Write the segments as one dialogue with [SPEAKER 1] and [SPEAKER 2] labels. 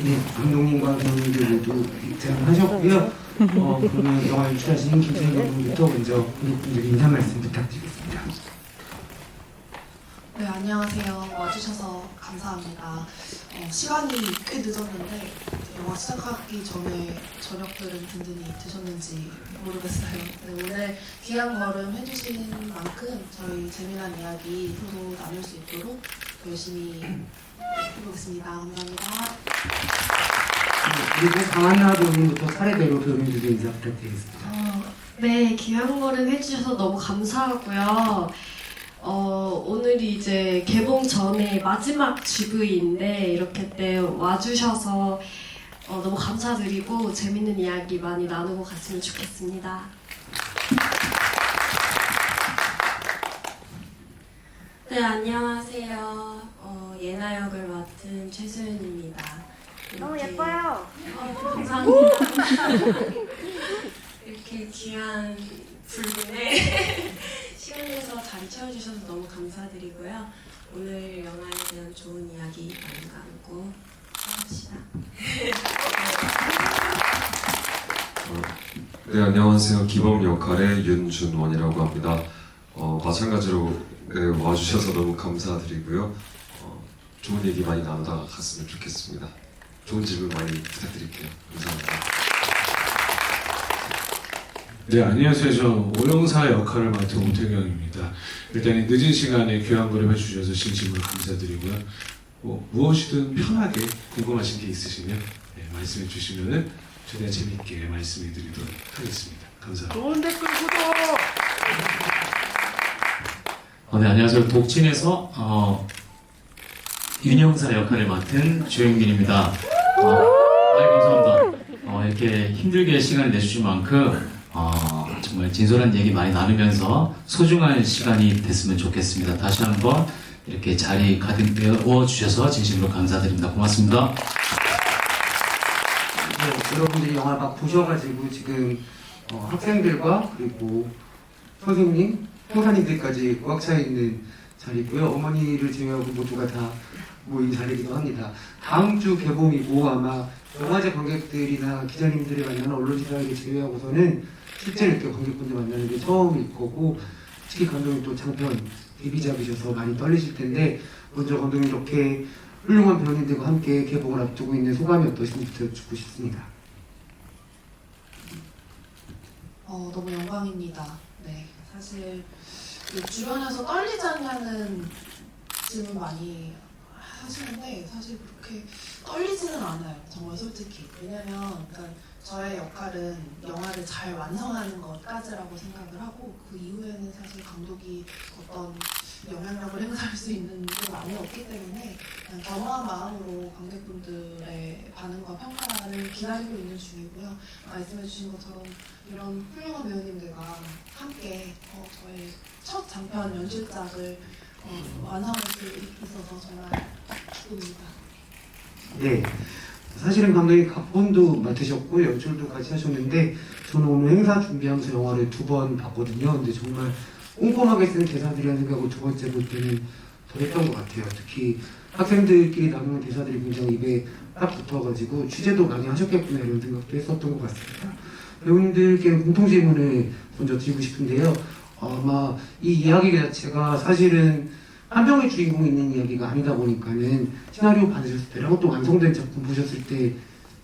[SPEAKER 1] 네, 감독님과 배우님들 모두 입장하셨고요. 그러면 영화 연출하신 김세희 감독님부터 먼저 관객분들께 인사 말씀 부탁드리겠습니다.
[SPEAKER 2] 네, 안녕하세요. 와주셔서 감사합니다. 시간이 꽤 늦었는데 영화 시작하기 전에 저녁들은 든든히 드셨는지 모르겠어요. 네, 오늘 귀한 걸음 해주신 만큼 저희 재미난 이야기 서로 나눌 수 있도록 열심히 해보겠습니다. 감사합니다.
[SPEAKER 1] 그리고 강한나 배우님부터 차례대로 배우님들께 인사 부탁드리겠습니다.
[SPEAKER 3] 네, 귀한 걸음 해주셔서 너무 감사하고요. 오늘이 이제 개봉 전에 마지막 GV인데 이렇게 때 와주셔서 너무 감사드리고 재밌는 이야기 많이 나누고 갔으면 좋겠습니다. 네, 안녕하세요. 예나 역을 맡은 최소연입니다.
[SPEAKER 4] 너무 예뻐요.
[SPEAKER 3] 감사합니다. 이렇게 귀한 불문에 시간 내서 자리 채워주셔서 너무 감사드리고요. 오늘 영화에 대한 좋은 이야기 많이 나누고 합시다.
[SPEAKER 5] 네, 안녕하세요. 기범 역할의 윤준원이라고 합니다. 마찬가지로 와주셔서 너무 감사드리고요. 좋은 얘기 많이 나누다가 갔으면 좋겠습니다. 좋은 질문 많이 부탁드릴게요. 감사합니다.
[SPEAKER 6] 네, 안녕하세요. 저 오영사 역할을 맡은 오태경입니다. 일단 늦은 시간에 귀한 걸음 해주셔서 진심으로 감사드리고요. 무엇이든 편하게 궁금하신 게 있으시면 말씀해 주시면 최대한 재밌게 말씀해 드리도록 하겠습니다. 감사합니다.
[SPEAKER 4] 좋은 댓글 구독!
[SPEAKER 7] 네, 안녕하세요. 독진에서 윤영사 역할을 맡은 조영민입니다. 감사합니다. 이렇게 힘들게 시간을 내주신 만큼 정말 진솔한 얘기 많이 나누면서 소중한 시간이 됐으면 좋겠습니다. 다시 한번 이렇게 자리 가득 메워주셔서 진심으로 감사드립니다. 고맙습니다.
[SPEAKER 1] 네, 여러분들이 영화 막 보셔가지고 지금 학생들과 그리고 선생님, 형사님들까지 꽉 차 있는 자리고요. 어머니를 제외하고 모두가 다 모인 자리이기도 합니다. 다음 주 개봉이고 아마 영화제 관객들이나 기자님들을 만나는 언론지사를 제외하고서는 실제로 이렇게 관객분들 만나는 게 처음일 거고, 특히 감독님 또 장편 데뷔작이셔서 많이 떨리실 텐데, 먼저 감독님 이렇게 훌륭한 배우님들과 함께 개봉을 앞두고 있는 소감이 어떠신지 듣고 싶습니다.
[SPEAKER 2] 너무 영광입니다. 네, 사실 주변에서 떨리지 않냐는 질문 많이 하시는데 사실 그렇게 떨리지는 않아요. 정말 솔직히. 왜냐면 저의 역할은 영화를 잘 완성하는 것까지라고 생각을 하고 그 이후에는 사실 감독이 어떤 영향력을 행사할 수 있는 게 많이 없기 때문에 그냥 겸허한 마음으로 관객분들의 반응과 평가를 기다리고 있는 중이고요. 말씀해주신 것처럼 이런 훌륭한 배우님들과 함께 저의 첫 장편 연출작을 완성할 수 있어서 정말 기쁩니다.
[SPEAKER 1] 네, 사실은 감독님 각본도 맡으셨고 연출도 같이 하셨는데 저는 오늘 행사 준비하면서 영화를 2번 봤거든요. 근데 정말 꼼꼼하게 쓴 대사들이라는 생각을 두 번째 볼 때는 더 했던 것 같아요. 특히 학생들끼리 나누는 대사들이 굉장히 입에 딱 붙어가지고 취재도 많이 하셨겠구나 이런 생각도 했었던 것 같습니다. 배우님들께는 공통 질문을 먼저 드리고 싶은데요. 아마 이 이야기 자체가 사실은 한 명의 주인공이 있는 이야기가 아니다 보니까는 시나리오 받으셨을 때랑 또 완성된 작품 보셨을 때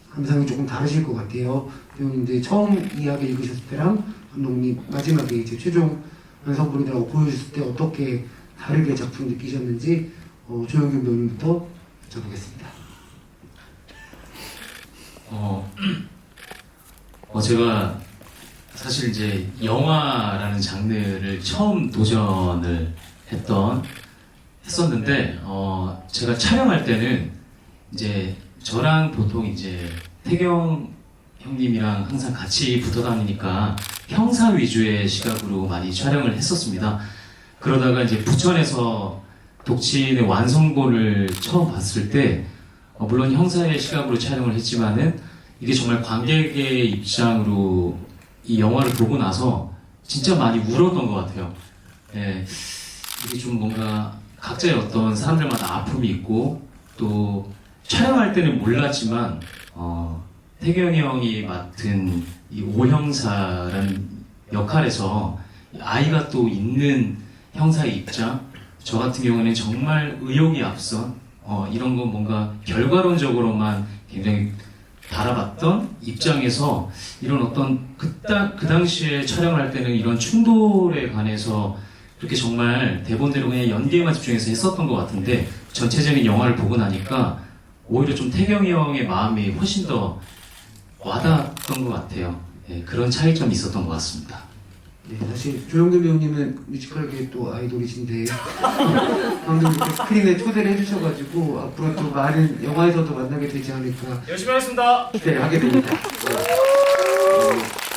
[SPEAKER 1] 감상이 조금 다르실 것 같아요. 배우님들 처음 이야기 읽으셨을 때랑 감독님 마지막에 이제 최종 완성본이라고 보여줬을 때 어떻게 다르게 작품 느끼셨는지 조영균 배우님부터 여쭤보겠습니다.
[SPEAKER 7] 제가 사실 이제 영화라는 장르를 처음 도전을 했었는데 제가 촬영할 때는 이제 저랑 보통 이제 태경 형님이랑 항상 같이 붙어 다니니까 형사 위주의 시각으로 많이 촬영을 했었습니다. 그러다가 이제 부천에서 독진의 완성본을 처음 봤을 때 물론 형사의 시각으로 촬영을 했지만은 이게 정말 관객의 입장으로 이 영화를 보고 나서 진짜 많이 울었던 것 같아요. 예, 이게 좀 뭔가 각자의 어떤 사람들마다 아픔이 있고 또 촬영할 때는 몰랐지만 태경이 형이 맡은 이 오형사라는 역할에서 아이가 또 있는 형사의 입장, 저 같은 경우는 정말 의욕이 앞선 이런 건 뭔가 결과론적으로만 굉장히 바라봤던 입장에서 이런 어떤 그 당시에 촬영할 때는 이런 충돌에 관해서 그렇게 정말 대본대로 그냥 연기에만 집중해서 했었던 것 같은데 전체적인 영화를 보고 나니까 오히려 좀 태경이 형의 마음이 훨씬 더 와닿았던 것 같아요. 네, 그런 차이점이 있었던 것 같습니다.
[SPEAKER 1] 네, 사실 조영근 배우님은 뮤지컬계 또 아이돌이신데 방금 이렇게 스크린에 초대를 해주셔가지고 앞으로 또 많은 영화에서도 만나게 되지 않을까
[SPEAKER 8] 열심히 하겠습니다.
[SPEAKER 1] 기대하게 됩니다.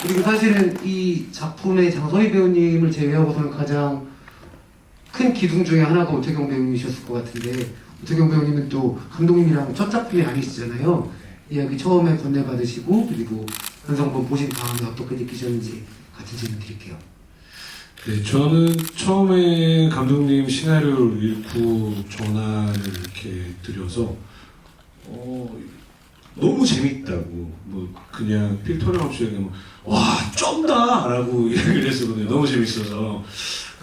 [SPEAKER 1] 그리고 사실은 이 작품의 장서희 배우님을 제외하고서는 가장 큰 기둥 중에 하나가 오태경 배우님이셨을 것 같은데 오태경 배우님은 또 감독님이랑 첫 작품이 아니시잖아요. 이야기 처음에 건네받으시고 그리고 현성본 보신 다음에 어떻게 느끼셨는지 같은 질문 드릴게요.
[SPEAKER 6] 네, 저는 처음에 감독님 시나리오를 읽고 전화를 이렇게 드려서 너무 재밌다고 뭐 그냥 필터링 없이 얘기하면 와 쩐다! 라고 얘기를 했었거든요. 너무 재밌어서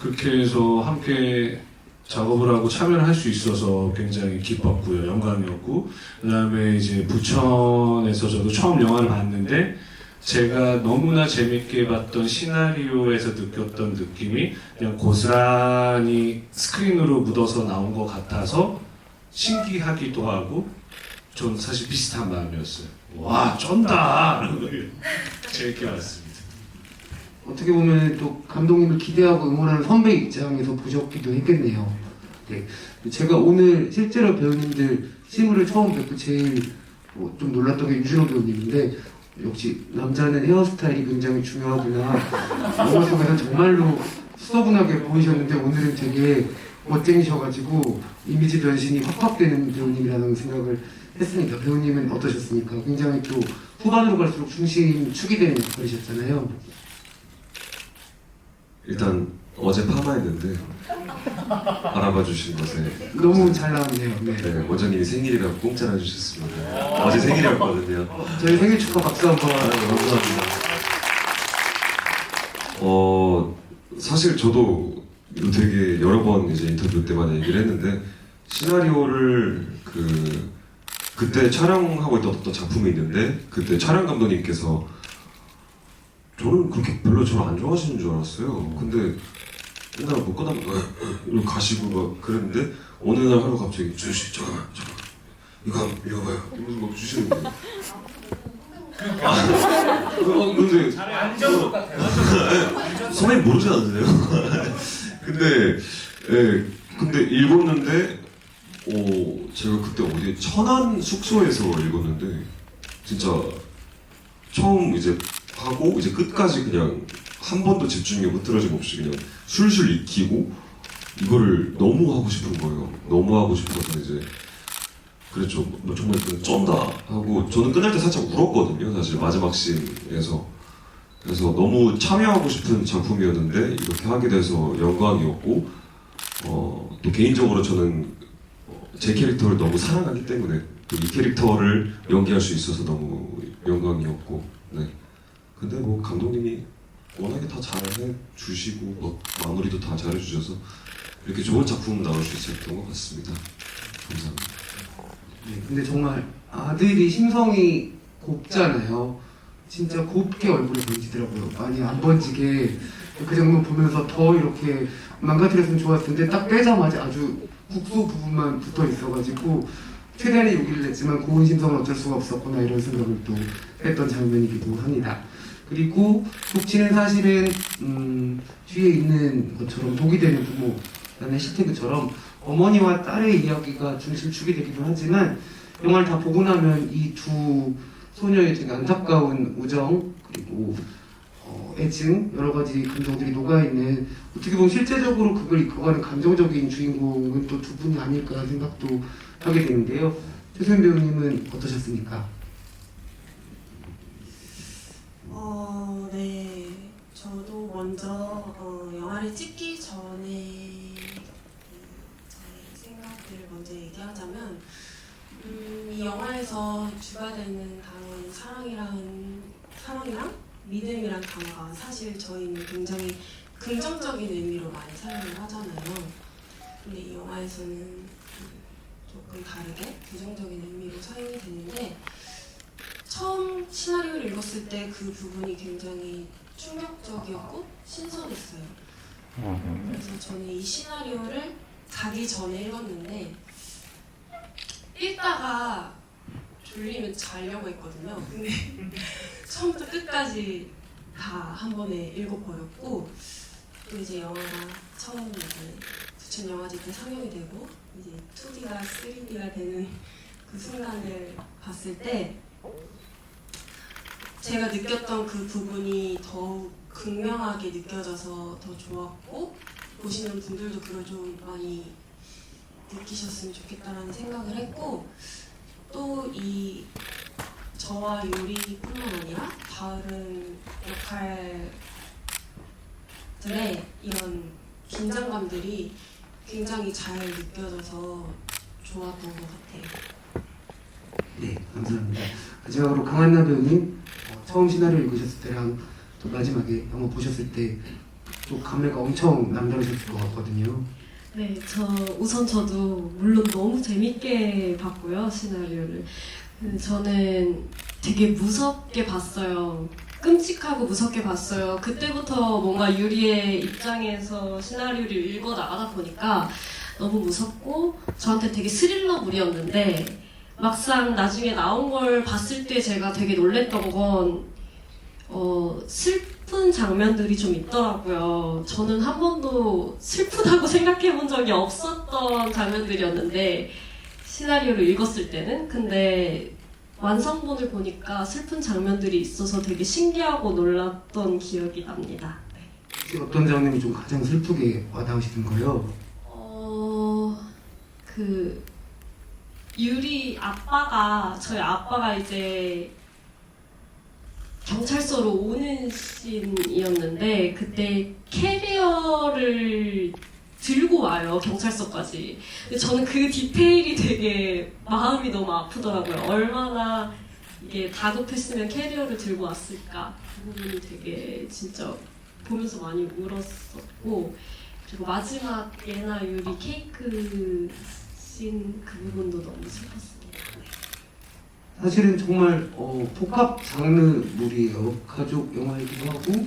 [SPEAKER 6] 그렇게 해서 함께 작업을 하고 참여를 할 수 있어서 굉장히 기뻤고요. 영광이었고 그 다음에 이제 부천에서 저도 처음 영화를 봤는데 제가 너무나 재밌게 봤던 시나리오에서 느꼈던 느낌이 그냥 고스란히 스크린으로 묻어서 나온 것 같아서 신기하기도 하고 전 사실 비슷한 마음이었어요. 와 쩐다! 라고 재밌게 봤습니다.
[SPEAKER 1] 어떻게 보면 또 감독님을 기대하고 응원하는 선배 입장에서 보셨기도 했겠네요. 네. 제가 오늘 실제로 배우님들 실물을 처음 뵙고 제일 좀 놀랐던 게 유준호 배우님인데 역시 남자는 헤어스타일이 굉장히 중요하구나. 영화 속에서 정말로 수더분하게 보이셨는데 오늘은 되게 멋쟁이셔가지고 이미지 변신이 확확 되는 배우님이라는 생각을 했습니다. 배우님은 어떠셨습니까? 굉장히 또 후반으로 갈수록 중심축이 되는 역할이셨잖아요.
[SPEAKER 5] 일단 어제 파마했는데 알아봐 주신 것에
[SPEAKER 1] 너무 잘 나왔네요. 네.
[SPEAKER 5] 네, 원장님이 생일이라 공짜로 해주셨습니다. 어제 생일이었거든요.
[SPEAKER 1] 저희 생일 축하 박수 한번.
[SPEAKER 5] 감사합니다. 사실 저도 이거 되게 여러 번 이제 인터뷰 때마다 얘기를 했는데 시나리오를 그때 촬영하고 있던 어떤 작품이 있는데 그때 촬영 감독님께서 저는 그렇게 별로 저를 안 좋아하시는 줄 알았어요. 근데 맨날 못 가다 이러고 가시고 막 그랬는데 어느 날 하루 갑자기 잠깐 이거 한번 읽어봐요. 이러면서 막 주시는 거예요. 근데
[SPEAKER 8] 완전 똑같아요.
[SPEAKER 5] 선배님 모르지 않으세요? 근데 읽었는데 제가 그때 어디 천안 숙소에서 읽었는데 진짜 처음 이제 하고 이제 끝까지 그냥 한 번도 집중력 흐트러짐 없이 그냥 술술 익히고 이거를 너무 하고 싶은 거예요. 너무 하고 싶어서 이제 그랬죠. 뭐 정말 쩐다 하고 저는 끝날 때 살짝 울었거든요. 사실 마지막 씬에서 그래서 너무 참여하고 싶은 작품이었는데 이렇게 하게 돼서 영광이었고 또 개인적으로 저는 제 캐릭터를 너무 사랑하기 때문에 또 이 캐릭터를 연기할 수 있어서 너무 영광이었고 네. 근데 뭐 감독님이 워낙에 다 잘해 주시고 뭐 마무리도 다 잘해 주셔서 이렇게 좋은 작품 나올 수 있었던 것 같습니다. 감사합니다.
[SPEAKER 1] 네, 근데 정말 아들이 심성이 곱잖아요. 진짜 곱게 얼굴이 번지더라고요. 많이 안 번지게 그 장면 보면서 더 이렇게 망가뜨렸으면 좋았을 텐데 딱 빼자마자 아주 국소 부분만 붙어 있어가지고 최대한의 용기를 냈지만 고운 심성은 어쩔 수가 없었구나 이런 생각을 또 했던 장면이기도 합니다. 그리고 독치는 사실은 뒤에 있는 것처럼 독이 되는 부모라는 해시태그처럼 어머니와 딸의 이야기가 중심축이 되기도 하지만 영화를 다 보고 나면 이 두 소녀의 되게 안타까운 우정 그리고 애증 여러 가지 감정들이 녹아있는 어떻게 보면 실제적으로 그걸 이끌어가는 감정적인 주인공은 또 두 분이 아닐까 생각도 하게 되는데요. 최소연 배우님은 어떠셨습니까?
[SPEAKER 9] 네. 저도 먼저 영화를 찍기 전에 저의 생각들을 먼저 얘기하자면 이 영화에서 주가 되는 단어인 사랑이랑 믿음이란 단어가 사실 저희는 굉장히 긍정적인 의미로 많이 사용을 하잖아요. 근데 이 영화에서는 조금 다르게 부정적인 의미로 사용이 됐는데 처음 시나리오를 읽었을 때 그 부분이 굉장히 충격적이었고 신선했어요. 그래서 저는 이 시나리오를 자기 전에 읽었는데 읽다가 졸리면 자려고 했거든요. 근데 처음부터 끝까지 다 한 번에 읽어버렸고 또 이제 영화가 처음 이제 부천 영화제 때 상영이 되고 이제 2D가 3D가 되는 그 순간을 봤을 때 제가 느꼈던 그 부분이 더욱 극명하게 느껴져서 더 좋았고 보시는 분들도 그걸 좀 많이 느끼셨으면 좋겠다라는 생각을 했고 또 이 저와 요리뿐만 아니라 다른 역할들의 이런 긴장감들이 굉장히 잘 느껴져서 좋았던 것 같아요.
[SPEAKER 1] 네, 감사합니다. 마지막으로 강한나 배우님 처음 시나리오 읽으셨을 때랑 또 마지막에 영화 보셨을 때 또 감회가 엄청 남다르셨을 것 같거든요.
[SPEAKER 3] 네, 우선 저도 물론 너무 재밌게 봤고요, 시나리오를. 저는 되게 무섭게 봤어요. 끔찍하고 무섭게 봤어요. 그때부터 뭔가 유리의 입장에서 시나리오를 읽어 나가다 보니까 너무 무섭고 저한테 되게 스릴러물이었는데 막상 나중에 나온 걸 봤을 때 제가 되게 놀랬던 건 슬픈 장면들이 좀 있더라고요. 저는 한 번도 슬프다고 생각해 본 적이 없었던 장면들이었는데 시나리오를 읽었을 때는 근데 완성본을 보니까 슬픈 장면들이 있어서 되게 신기하고 놀랐던 기억이 납니다. 네.
[SPEAKER 1] 어떤 장면이 좀 가장 슬프게 와닿으시는 거예요?
[SPEAKER 3] 저희 아빠가 이제 경찰서로 오는 씬이었는데 그때 캐리어를 들고 와요, 경찰서까지. 근데 저는 그 디테일이 되게 마음이 너무 아프더라고요. 얼마나 이게 다급했으면 캐리어를 들고 왔을까. 그 부분이 되게 진짜 보면서 많이 울었었고 그리고 마지막 예나 유리 케이크 씬 그 부분도 너무 슬펐습니다.
[SPEAKER 1] 사실은 정말 복합 장르물이에요. 가족 영화이기도 하고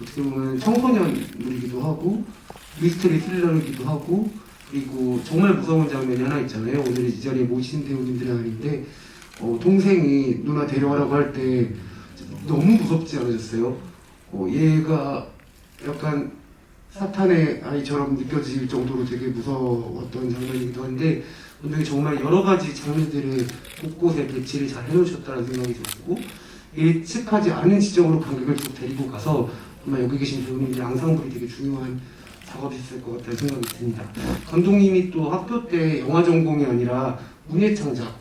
[SPEAKER 1] 어떻게 보면 청소년물이기도 하고 미스터리 스릴러이기도 하고 그리고 정말 무서운 장면이 하나 있잖아요. 오늘 이 자리에 모신 배우님들이 아닌데 동생이 누나 데려가라고 할 때 너무 무섭지 않으셨어요? 얘가 약간 사탄의 아이처럼 느껴질 정도로 되게 무서웠던 장면이기도 한데 분명히 정말 여러 가지 장르들의 곳곳에 배치를 잘 해놓으셨다는 생각이 들었고 예측하지 않은 지점으로 관객을 쭉 데리고 가서 정말 여기 계신 배우님들 앙상블이 되게 중요한 작업이었을 것 같다는 생각이 듭니다. 감독님이 또 학교 때 영화 전공이 아니라 문예창작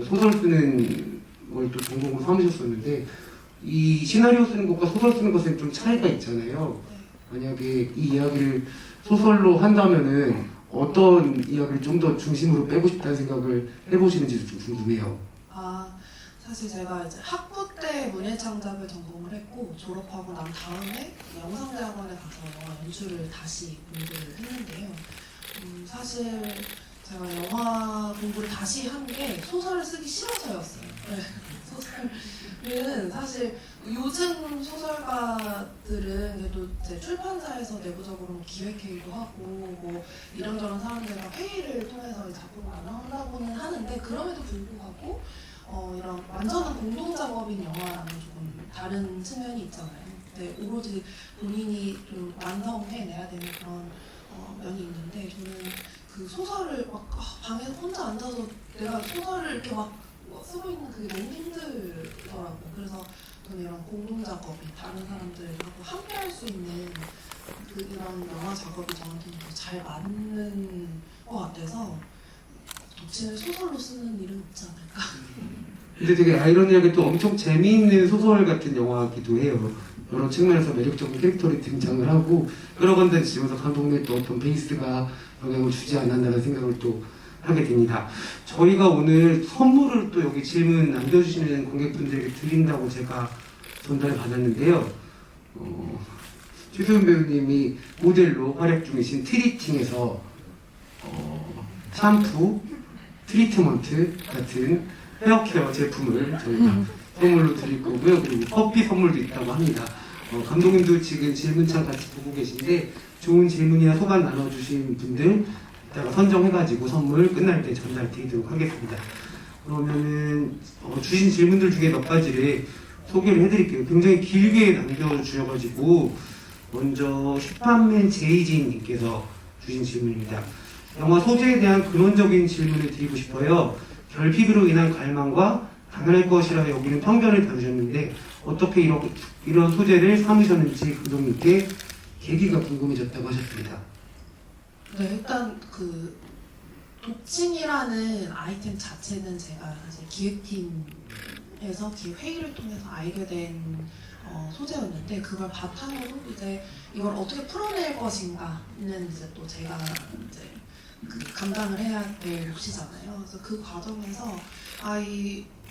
[SPEAKER 1] 소설 쓰는 걸 또 전공으로 삼으셨었는데 이 시나리오 쓰는 것과 소설 쓰는 것은 좀 차이가 있잖아요. 만약에 이 이야기를 소설로 한다면은 어떤 이야기를 좀 더 중심으로 빼고 싶다는 생각을 해보시는지도 좀 궁금해요.
[SPEAKER 2] 사실 제가 이제 학부 때 문예창작을 전공을 했고 졸업하고 난 다음에 영상대학원에 가서 영화 연출을 다시 공부를 했는데요. 사실 제가 영화 공부를 다시 한 게 소설을 쓰기 싫어서였어요. 네. 소설은 사실 요즘 소설가들은 그래도 이제 출판사에서 내부적으로 기획회의도 하고 뭐 이런저런 사람들과 회의를 통해서 작품을 완성한다고는 하는데 그럼에도 불구하고 이런 완전한 공동 작업인 영화랑은 조금 다른 측면이 있잖아요. 근데 오로지 본인이 좀 완성해내야 되는 그런 면이 있는데 저는 그 소설을 막 방에서 혼자 앉아서 내가 소설을 이렇게 막 쓰고 있는 그게 너무 힘들더라고요. 그래서 저는 이런 공동 작업이 다른 사람들하고 함께 할 수 있는 이런 영화 작업이 저한테는 더 잘 맞는 것 같아서 독신을 소설로 쓰는 일은 없지 않을까.
[SPEAKER 1] 근데 되게 아이러니하게 또 엄청 재미있는 소설 같은 영화이기도 해요. 여러 측면에서 매력적인 캐릭터를 등장을 하고 여러 건데 지면서 감독님의 또 어떤 베이스가 영향을 주지 않았나라는 생각을 또 하게 됩니다. 저희가 오늘 선물을 또 여기 질문 남겨주시는 관객분들에게 드린다고 제가 전달을 받았는데요. 최소연 배우님이 모델로 활약 중이신 트리팅에서 샴푸, 트리트먼트 같은 헤어케어 제품을 저희가 선물로 드릴 거고요. 그리고 커피 선물도 있다고 합니다. 감독님도 지금 질문창 같이 보고 계신데 좋은 질문이나 소감 나눠주신 분들 이따가 선정해가지고 선물 끝날 때 전달 드리도록 하겠습니다. 그러면은 주신 질문들 중에 몇 가지를 소개를 해드릴게요. 굉장히 길게 남겨주셔가지고 먼저 힙합맨 제이진님께서 주신 질문입니다. 영화 소재에 대한 근원적인 질문을 드리고 싶어요. 결핍으로 인한 갈망과 당연할 것이라 여기는 편견을 다루셨는데 어떻게 이런 소재를 삼으셨는지 감독님께 계기가 궁금해졌다고 하셨습니다.
[SPEAKER 2] 네, 일단 그 독침이라는 아이템 자체는 제가 사실 기획팀에서 회의를 통해서 알게 된 소재였는데 그걸 바탕으로 이제 이걸 어떻게 풀어낼 것인가는 이제 또 제가 이제 그 감당을 해야 될 몫이잖아요. 그래서 그 과정에서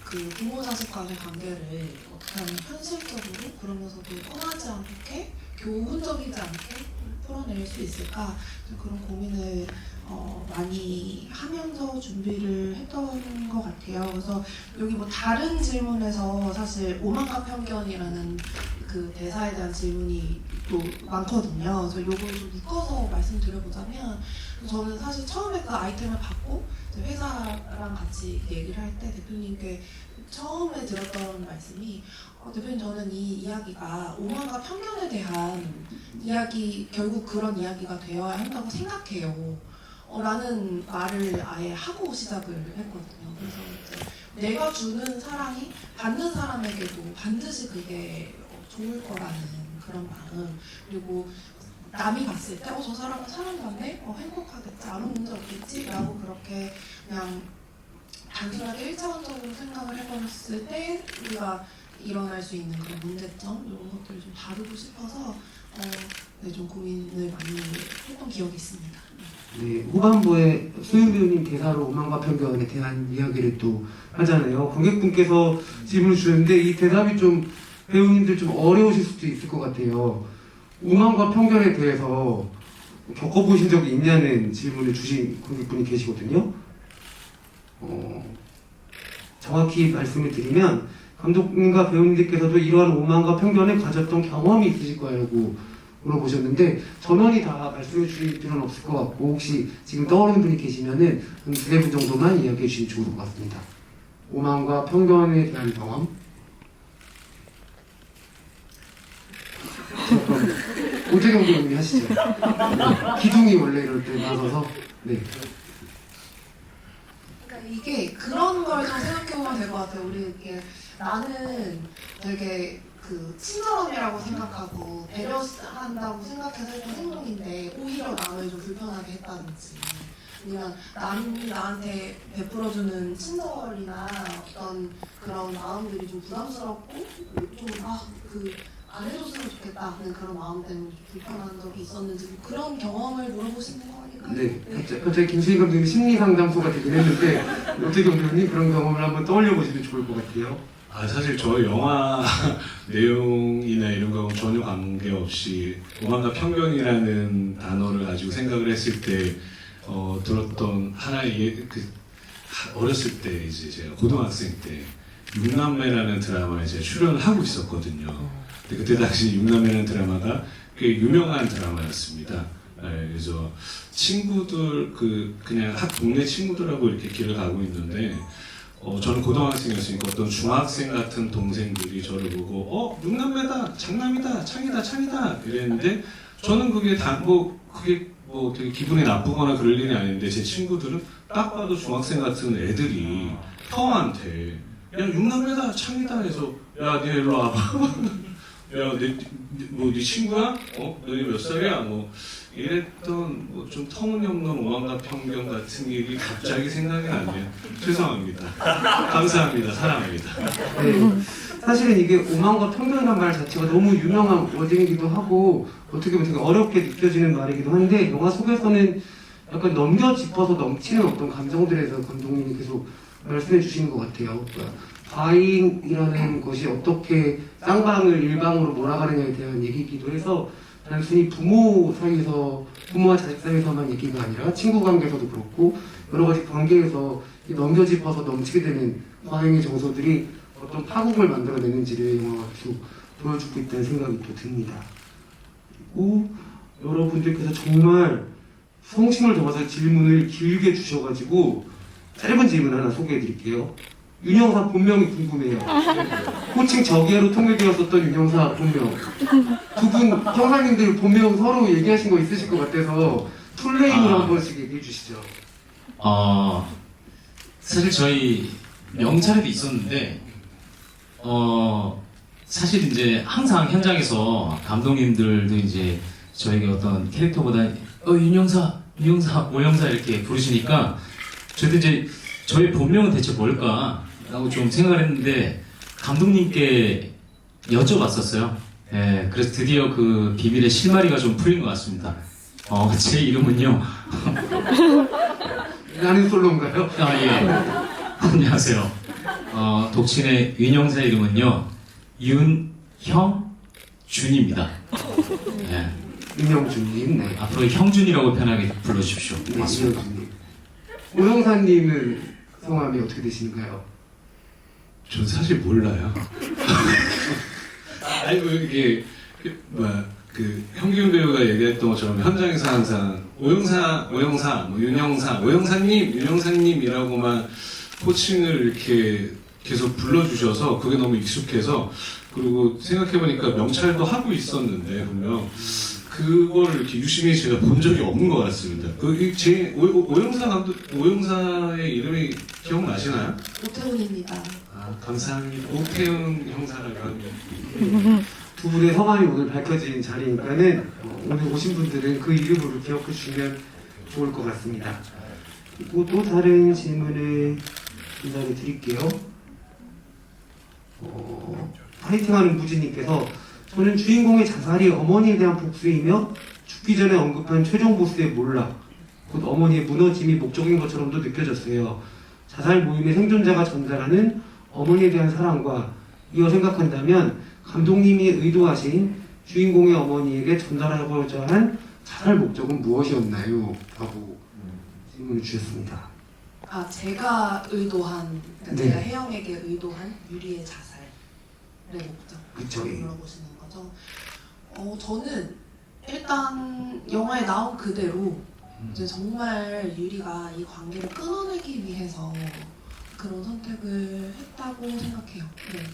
[SPEAKER 2] 그 부모 자식 간의 관계를 어떻게 하면 현실적으로 그러면서도 떠나지 않게 교훈적이지 않게 풀어낼 수 있을까 그런 고민을 많이 하면서 준비를 했던 것 같아요. 그래서 여기 뭐 다른 질문에서 사실 오만과 편견이라는 그 대사에 대한 질문이 또 많거든요. 그래서 요걸 좀 묶어서 말씀드려보자면 저는 사실 처음에 그 아이템을 받고 회사랑 같이 얘기를 할 때 대표님께 처음에 들었던 말씀이 대표님 저는 이 이야기가 오만과 편견에 대한 이야기 결국 그런 이야기가 되어야 한다고 생각해요. 라는 말을 아예 하고 시작을 했거든요. 그래서 이제 내가 주는 사랑이 받는 사람에게도 반드시 그게 좋을 거라는 그런 마음 그리고 남이 봤을 때 저 사람은 사랑받네? 행복하겠지? 아무 문제 없겠지? 라고 그렇게 그냥 단순하게 1차원적으로 생각을 해버렸을 때 우리가 일어날 수 있는 그런 문제점 이런 것들을 좀 다루고 싶어서 네, 좀 고민을 많이 했던 기억이 있습니다.
[SPEAKER 1] 네, 후반부에 소윤 배우님 대사로 오만과 편견에 대한 이야기를 또 하잖아요. 관객분께서 질문을 주셨는데 이 대답이 좀 배우님들 좀 어려우실 수도 있을 것 같아요. 오만과 편견에 대해서 겪어보신 적이 있냐는 질문을 주신 관객분이 계시거든요. 정확히 말씀을 드리면 감독님과 배우님들께서도 이러한 오만과 편견을 가졌던 경험이 있으실 거라고 물어보셨는데 전원이 다 말씀해 주실 필요는 없을 것 같고 혹시 지금 떠오르는 분이 계시면은 한 두세 분 정도만 이야기해 주시면 좋을 것 같습니다. 오만과 편견에 대한 경험. 오태경 배우님이 하시죠. 기둥이 원래 이럴 때 나서서 네.
[SPEAKER 2] 그러니까 이게 그런 걸 좀 생각해보면 될 것 같아요. 우리 이렇게 나는 되게 그 친절함이라고 생각하고 배려한다고 생각해서 했던 행동인데 오히려 남을 좀 불편하게 했다든지 아니면 남이 나한테 베풀어주는 친절이나 어떤 그런 마음들이 좀 부담스럽고 좀 안 해줬으면 좋겠다는 그런 마음 때문에 좀 불편한 적이 있었는지 뭐 그런 경험을 물어보시는 거 아닐까요?
[SPEAKER 1] 네, 갑자기 김수희 감독님 심리 상담소가 되긴 했는데 오태경 배우님 그런 경험을 한번 떠올려 보시면 좋을 것 같아요.
[SPEAKER 6] 사실 저 영화 내용이나 이런 거 전혀 관계없이 오만과 편견이라는 단어를 가지고 생각을 했을 때 들었던 하나의 어렸을 때 이제 제가 고등학생 때 육남매라는 드라마에 제가 출연을 하고 있었거든요. 근데 그때 당시 육남매라는 드라마가 꽤 유명한 드라마였습니다. 그래서 친구들 그냥 동네 친구들하고 이렇게 길을 가고 있는데 저는 고등학생이었으니까 어떤 중학생 같은 동생들이 저를 보고 육남매다, 장남이다, 창이다 이랬는데 저는 그게 되게 기분이 나쁘거나 그럴 일이 아닌데 제 친구들은 딱 봐도 중학생 같은 애들이 형한테 야 육남매다, 창이다 해서 야 니 일로 와봐. 야 네 친구야? 너희 몇 살이야? 이랬던 좀 터무니없는 오만과 편견 같은 일이 갑자기 생각이 나네요. 죄송합니다. 감사합니다. 사랑합니다.
[SPEAKER 1] 네, 사실은 이게 오만과 편견이라는 말 자체가 너무 유명한 워딩이기도 하고 어떻게 보면 되게 어렵게 느껴지는 말이기도 한데 영화 속에서는 약간 넘겨 짚어서 넘치는 어떤 감정들에 대해서 감독님이 계속 말씀해 주시는 것 같아요. 그러니까 과잉이라는 것이 어떻게 쌍방을 일방으로 몰아가느냐에 대한 얘기이기도 해서 단순히 부모 사이에서, 부모와 자식 사이에서만 얘기가 아니라 친구 관계에서도 그렇고 여러 가지 관계에서 이 넘겨 짚어서 넘치게 되는 과잉의 정서들이 어떤 파국을 만들어내는지를 영화가 계속 보여주고 있다는 생각이 또 듭니다. 그리고 여러분들께서 정말 성심을 담아서 질문을 길게 주셔가지고 짧은 질문 하나 소개해드릴게요. 윤영사 본명이 궁금해요. 호칭 저기로 통일되었었던 윤영사 본명. 두 분 형사님들 본명 서로 얘기하신 거 있으실 것 같아서 풀네임으로 한 번씩 얘기해 주시죠.
[SPEAKER 7] 사실 저희 명찰에도 있었는데, 사실 이제 항상 현장에서 감독님들도 이제 저에게 어떤 캐릭터보다 윤영사, 오영사 이렇게 부르시니까 저도 이제 저의 본명은 대체 뭘까라고 좀 생각을 했는데 감독님께 여쭤봤었어요. 예, 그래서 드디어 그 비밀의 실마리가 좀 풀린 것 같습니다. 제 이름은요.
[SPEAKER 1] 나는 솔로인가요?
[SPEAKER 7] 예. 안녕하세요. 독친의 윤영사 이름은요. 윤형준입니다. 예.
[SPEAKER 1] 윤영준님, 네.
[SPEAKER 7] 앞으로 형준이라고 편하게 불러주십시오.
[SPEAKER 1] 네, 윤영준님. 오영사님은 성함이 어떻게 되시는가요?
[SPEAKER 6] 전 사실 몰라요. 아니 뭐 이게 그 형균 배우가 얘기했던 것처럼 현장에서 항상 오영사, 뭐 윤영사, 윤영사님이라고만 호칭을 이렇게 계속 불러주셔서 그게 너무 익숙해서 그리고 생각해보니까 명찰도 하고 있었는데 분명 그걸 이렇게 유심히 제가 본 적이 없는 것 같습니다. 제 오영사 감독, 오영사의 이름이 기억나시나요?
[SPEAKER 2] 오태훈입니다.
[SPEAKER 6] 감사합니다. 오태훈 형사라고 합니다.
[SPEAKER 1] 두 분의 성함이 오늘 밝혀진 자리니까는 오늘 오신 분들은 그 이름으로 기억해 주시면 좋을 것 같습니다. 그리고 또 다른 질문을 전달해 드릴게요. 파이팅하는 무지님께서 저는 주인공의 자살이 어머니에 대한 복수이며 죽기 전에 언급한 최종 보스의 몰락, 곧 어머니의 무너짐이 목적인 것처럼도 느껴졌어요. 자살 모임의 생존자가 전달하는 어머니에 대한 사랑과 이어 생각한다면 감독님이 의도하신 주인공의 어머니에게 전달하고자 한 자살 목적은 무엇이었나요? 라고 질문을 주셨습니다.
[SPEAKER 2] 제가 의도한, 그러니까
[SPEAKER 1] 네.
[SPEAKER 2] 제가 혜영에게 의도한 유리의 자살의 목적.
[SPEAKER 1] 그쵸, 예.
[SPEAKER 2] 물어보시는 거죠. 저는 일단 영화에 나온 그대로 이제 정말 유리가 이 관계를 끊어내기 위해서 그런 선택을 했다고 생각해요. 네,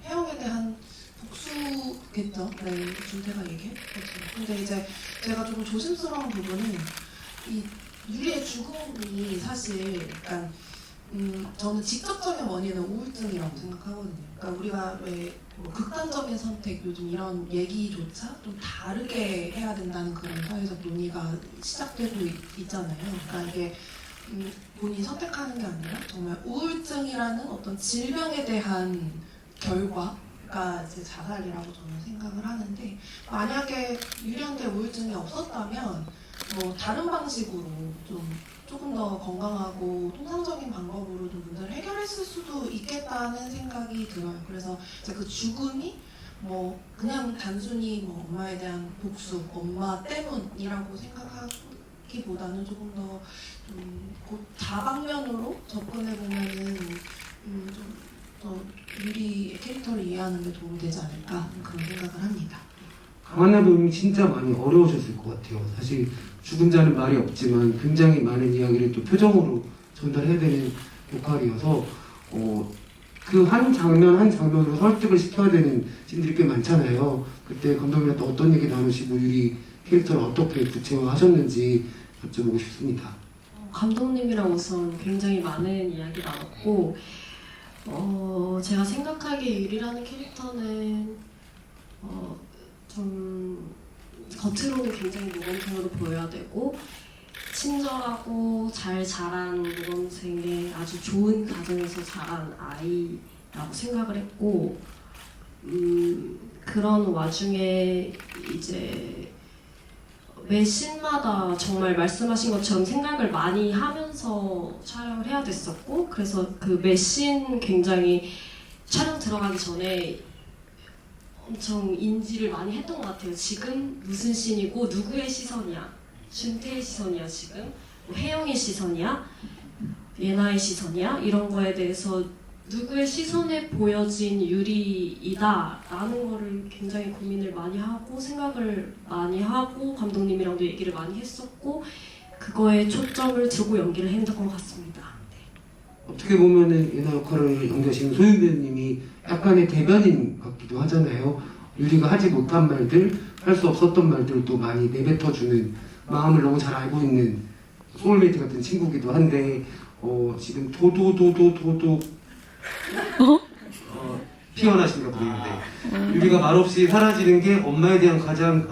[SPEAKER 2] 혜영에 대한 복수겠죠. 네, 준태가 얘기했거든요. 근데 이제 제가 조금 조심스러운 부분은 이 유리의 죽음이 사실 약간 저는 직접적인 원인은 우울증이라고 생각하거든요. 그러니까 우리가 왜 극단적인 선택, 요즘 이런 얘기조차 좀 다르게 해야 된다는 그런 사회적 논의가 시작되고 있잖아요. 그러니까 이게 본인이 선택하는 게 아니라 정말 우울증이라는 어떤 질병에 대한 결과가 이제 자살이라고 저는 생각을 하는데, 만약에 유리한테 우울증이 없었다면 뭐 다른 방식으로 조금 더 건강하고 통상적인 방법으로 좀 문제를 해결했을 수도 있겠다는 생각이 들어요. 그래서 이제 그 죽음이 뭐 그냥 단순히 뭐 엄마에 대한 복수, 엄마 때문이라고 생각하기보다는 조금 더 다방면으로 접근해 보면은 좀 더 유리의 캐릭터를 이해하는 게 도움이 되지 않을까 그런 생각을 합니다.
[SPEAKER 1] 강한나 배우님이 진짜 많이 어려우셨을 것 같아요. 사실 죽은 자는 말이 없지만 굉장히 많은 이야기를 또 표정으로 전달해야 되는 역할이어서 그 한 장면 한 장면으로 설득을 시켜야 되는 씬들이 꽤 많잖아요. 그때 감독님한테 어떤 얘기 나누시고 유리 캐릭터를 어떻게 구체화하셨는지 여쭤보고 싶습니다.
[SPEAKER 3] 감독님이랑 우선 굉장히 많은 이야기 나눴고 제가 생각하기에 유리라는 캐릭터는 좀 겉으로는 굉장히 모범생으로 보여야 되고 친절하고 잘 자란 모범생의 아주 좋은 가정에서 자란 아이라고 생각을 했고 그런 와중에 이제 매 씬마다 정말 말씀하신 것처럼 생각을 많이 하면서 촬영을 해야 됐었고, 그래서 그 매 씬 굉장히 촬영 들어가기 전에 엄청 인지를 많이 했던 것 같아요. 지금 무슨 씬이고 누구의 시선이야? 준태의 시선이야 지금? 뭐 혜영의 시선이야? 예나의 시선이야? 이런 거에 대해서 누구의 시선에 보여진 유리이다 라는 거를 굉장히 고민을 많이 하고 생각을 많이 하고 감독님이랑도 얘기를 많이 했었고 그거에 초점을 두고 연기를 했던 것 같습니다.
[SPEAKER 1] 어떻게 보면은 예나 역할을 연기하시는 소윤 배우님이 약간의 대변인 같기도 하잖아요. 유리가 하지 못한 말들, 할 수 없었던 말들도 많이 내뱉어주는 마음을 너무 잘 알고 있는 소울메이트 같은 친구기도 한데 지금 도도 피어나신가 보이는데 유리가 말없이 사라지는 게 엄마에 대한 가장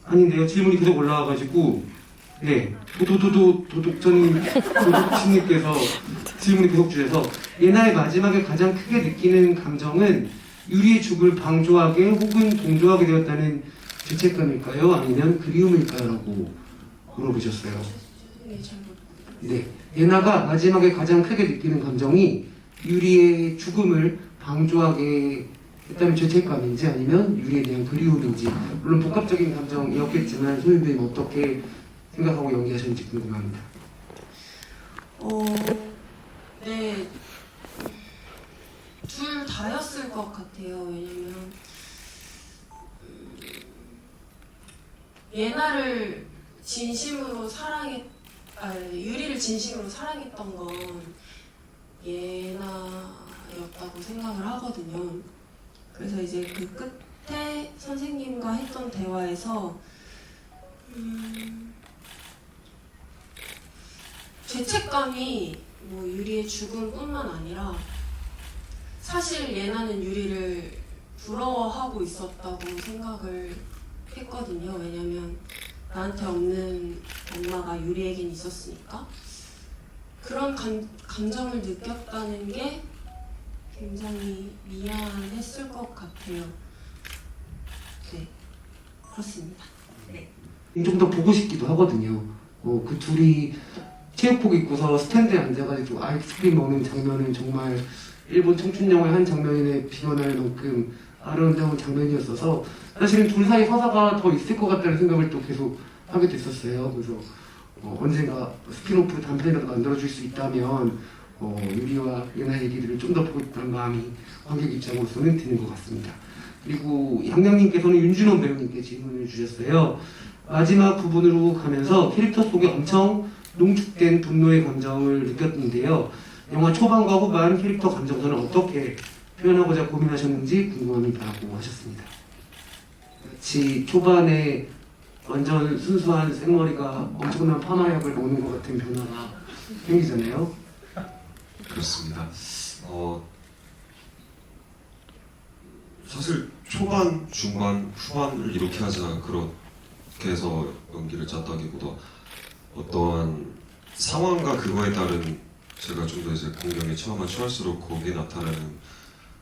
[SPEAKER 1] 아닌데요. 질문이 계속 올라와가지고 네 도둑신님께서 질문이 계속 주셔서 예나의 마지막에 가장 크게 느끼는 감정은 유리의 죽을 방조하게 혹은 동조하게 되었다는 죄책감일까요? 아니면 그리움일까요? 라고 물어보셨어요. 네, 예나가 마지막에 가장 크게 느끼는 감정이 유리의 죽음을 방조하게 했다는 죄책감인지 아니면 유리에 대한 그리움인지 물론 복합적인 감정이었겠지만 소윤 배우님 어떻게 생각하고 연기하셨는지 궁금합니다.
[SPEAKER 9] 네, 둘 다였을 것 같아요. 왜냐면 예나를 진심으로 유리를 진심으로 사랑했던 건 예나였다고 생각을 하거든요. 그래서 이제 그 끝에 선생님과 했던 대화에서 죄책감이 뭐 유리의 죽음뿐만 아니라 사실 예나는 유리를 부러워하고 있었다고 생각을 했거든요. 왜냐면 나한테 없는 엄마가 유리에겐 있었으니까. 그런 감정을 느꼈다는 게 굉장히 미안했을 것 같아요. 네, 그렇습니다. 네.
[SPEAKER 1] 좀 더 보고 싶기도 하거든요. 그 둘이 체육복 입고서 스탠드에 앉아가지고 아이스크림 먹는 장면은 정말 일본 청춘 영화의 한 장면에 비견할 만큼 아름다운 장면이었어서 사실은 둘 사이 서사가 더 있을 것 같다는 생각을 또 계속 하게 됐었어요. 그래서 언젠가 스피노프 단편이라도 만들어줄 수 있다면 유리와 예나 얘기들을 좀 더 보고 싶다는 마음이 관객 입장으로서는 드는 것 같습니다. 그리고 양양님께서는 윤준원 배우님께 질문을 주셨어요. 마지막 부분으로 가면서 캐릭터 속에 엄청 농축된 분노의 감정을 느꼈는데요. 영화 초반과 후반 캐릭터 감정선을 어떻게 표현하고자 고민하셨는지 궁금합니다라고 하셨습니다. 마치 초반에 완전 순수한 생머리가 엄청난 파마약을 먹는 것 같은 변화가 생기잖아요.
[SPEAKER 5] 그렇습니다. 사실 초반, 중반, 후반을 이렇게 하자 그렇게 해서 연기를 짰다기보다 어떠한 상황과 그거에 따른 제가 좀 더 이제 공경에 처할수록 거기에 나타나는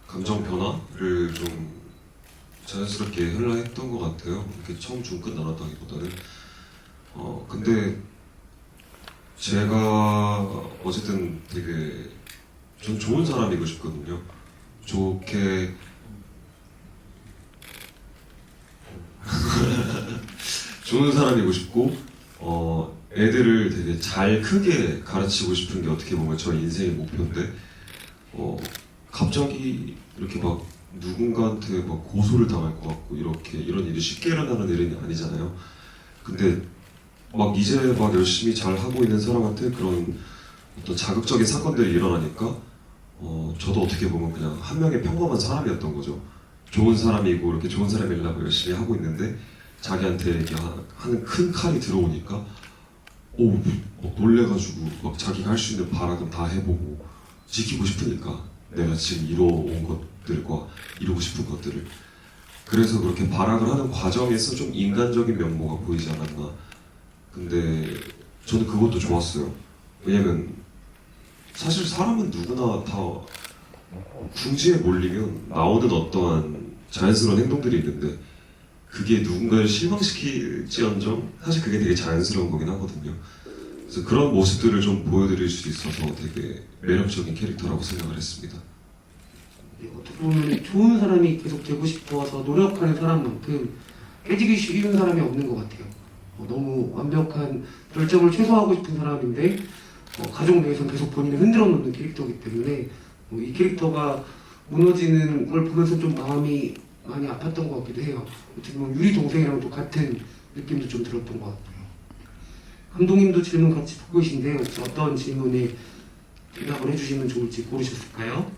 [SPEAKER 5] 감정 변화를 좀 자연스럽게 흘러했던 것 같아요. 이렇게 처음 중끝 나눴다기보다는 근데 제가 어쨌든 되게 전 좋은 사람이고 싶거든요. 좋게 좋은 사람이고 싶고 애들을 되게 잘 크게 가르치고 싶은 게 어떻게 보면 저 인생의 목표인데 갑자기 이렇게 막 누군가한테 막 고소를 당할 것 같고 이런 일이 쉽게 일어나는 일은 아니잖아요. 근데 막 이제 막 열심히 잘 하고 있는 사람한테 그런 어떤 자극적인 사건들이 일어나니까 저도 어떻게 보면 그냥 한 명의 평범한 사람이었던 거죠. 좋은 사람이고 이렇게 좋은 사람이려고 열심히 하고 있는데 자기한테 이렇게 하는 큰 칼이 들어오니까 놀래가지고 막 자기가 할 수 있는 발악은 다 해보고 지키고 싶으니까 내가 지금 이뤄온 것들과 이루고 싶은 것들을 그래서 그렇게 발악을 하는 과정에서 좀 인간적인 면모가 보이지 않았나. 근데 저는 그것도 좋았어요. 왜냐면 사실 사람은 누구나 다 궁지에 몰리면 나오는 어떠한 자연스러운 행동들이 있는데 그게 누군가를 실망시킬지언정 사실 그게 되게 자연스러운 거긴 하거든요. 그래서 그런 모습들을 좀 보여드릴 수 있어서 되게 매력적인 캐릭터라고 생각을 했습니다.
[SPEAKER 1] 어떻게 보면 좋은 사람이 계속 되고 싶어서 노력하는 사람만큼 깨지기 쉬운 사람이 없는 것 같아요. 너무 완벽한 결정을 최소화하고 싶은 사람인데 가족 내에서 계속 본인을 흔들어 놓는 캐릭터이기 때문에 이 캐릭터가 무너지는 걸 보면서 좀 마음이 많이 아팠던 것 같기도 해요. 어떻게 보면 유리 동생이랑 또 같은 느낌도 좀 들었던 것 같고요. 감독님도 질문 같이 듣고 계신데 혹시 어떤 질문에 대답을 해주시면 좋을지 고르셨을까요?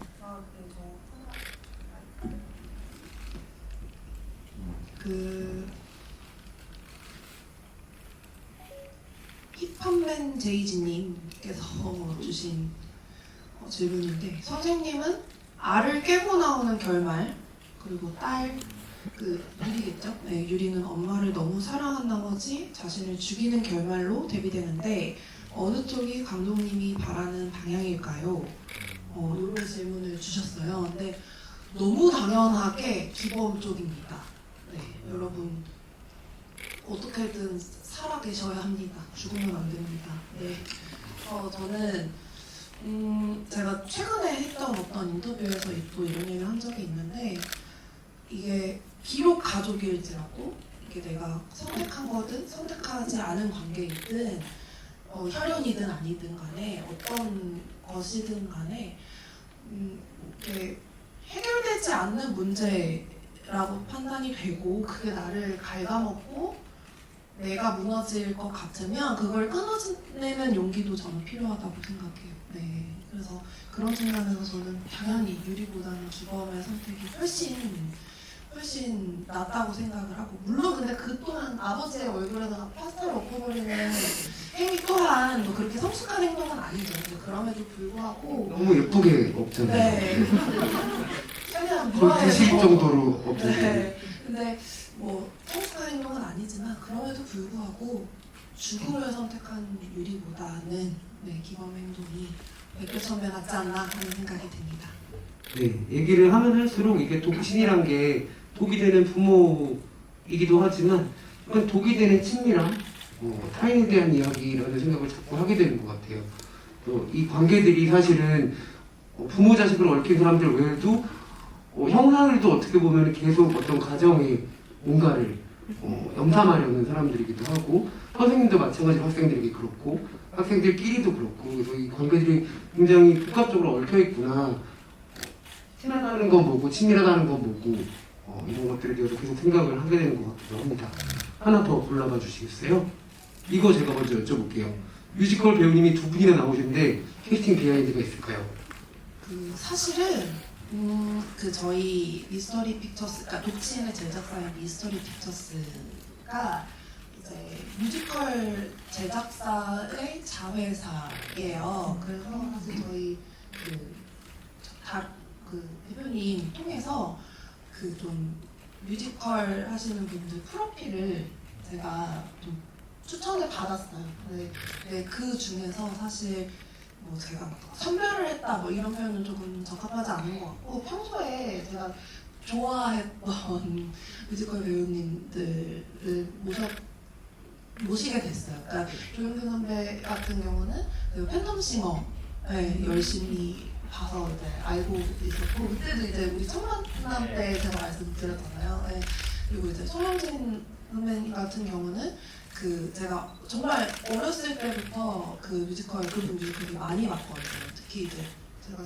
[SPEAKER 2] 힙합맨 제이지님께서 주신 질문인데, 선생님은 알을 깨고 나오는 결말, 그리고 딸, 유리겠죠? 네, 유리는 엄마를 너무 사랑한 나머지 자신을 죽이는 결말로 대비되는데 어느 쪽이 감독님이 바라는 방향일까요? 이런 질문을 주셨어요. 근데 너무 당연하게 기범 쪽입니다. 네, 여러분 어떻게든 살아 계셔야 합니다. 죽으면 안 됩니다. 네, 저는 제가 최근에 했던 어떤 인터뷰에서 또 이런 얘기를 한 적이 있는데, 이게 비록 가족일지라도 이게 내가 선택한 거든 선택하지 않은 관계이든 혈연이든 아니든 간에 어떤 것이든 간에 이게 해결되지 않는 문제라고 판단이 되고 그게 나를 갉아먹고 내가 무너질 것 같으면 그걸 끊어내는 용기도 저는 필요하다고 생각해요. 네, 그래서 그런 측면에서 저는 당연히 유리보다는 기범의 선택이 훨씬 낫다고 생각을 하고, 물론 근데 그 또한 아버지의 얼굴에다가 파스타를 엎어버리는 행위 또한 뭐 그렇게 성숙한 행동은 아니죠. 근데 그럼에도 불구하고
[SPEAKER 1] 너무 예쁘게 없잖아요.
[SPEAKER 2] 네, 최대한
[SPEAKER 1] 거의 드실
[SPEAKER 2] 무화해서
[SPEAKER 1] 정도로 없잖아요.
[SPEAKER 2] 네, 근데 뭐 성숙한 행동은 아니지만 그럼에도 불구하고 죽음을 선택한 유리보다는 기범 행동이 100배 1000배 낫지 않나 하는 생각이 듭니다.
[SPEAKER 1] 네, 얘기를 하면 할수록 이게 독신이란 게 독이 되는 부모이기도 하지만 그건 독이 되는 친밀함, 타인에 대한 이야기라는 생각을 자꾸 하게 되는 것 같아요. 또 이 관계들이 사실은 부모 자식을 얽힌 사람들 외에도 형사들도 어떻게 보면 계속 어떤 가정에 뭔가를 염탐하려는 사람들이기도 하고, 선생님도 마찬가지로 학생들에게 그렇고 학생들끼리도 그렇고, 그래서 이 관계들이 굉장히 복합적으로 얽혀 있구나. 친하다는 건 뭐고 친밀하다는 건 뭐고 이런 것들에 대해서 계속 생각을 하게 되는 것 같기도 합니다. 하나 더 골라봐 주시겠어요? 이거 제가 먼저 여쭤볼게요. 뮤지컬 배우님이 두 분이나 나오시는데 캐스팅 비하인드가 있을까요?
[SPEAKER 2] 사실은 저희 미스터리 픽처스, 그러니까 독신의 제작사인 미스터리 픽처스가 이제 뮤지컬 제작사의 자회사예요. 그래서 사실 저희 대표님 통해서 좀 뮤지컬 하시는 분들 프로필을 제가 좀 추천을 받았어요. 근데 그 중에서 사실 뭐 제가 막 선별을 했다 뭐 이런 표현은 조금 적합하지 않은 것 같고, 평소에 제가 좋아했던 뮤지컬 배우님들을 모시게 됐어요. 그러니까 조용필 선배 같은 경우는 팬텀싱어 열심히 봐서 이제 알고 있었고, 그때도 이제 우리 첫 만남 때 제가 말씀드렸잖아요. 네. 그리고 이제 손영진 선배님 같은 경우는 제가 정말 어렸을 때부터 뮤지컬 그분 뮤지컬을 많이 봤거든요. 특히 이제 제가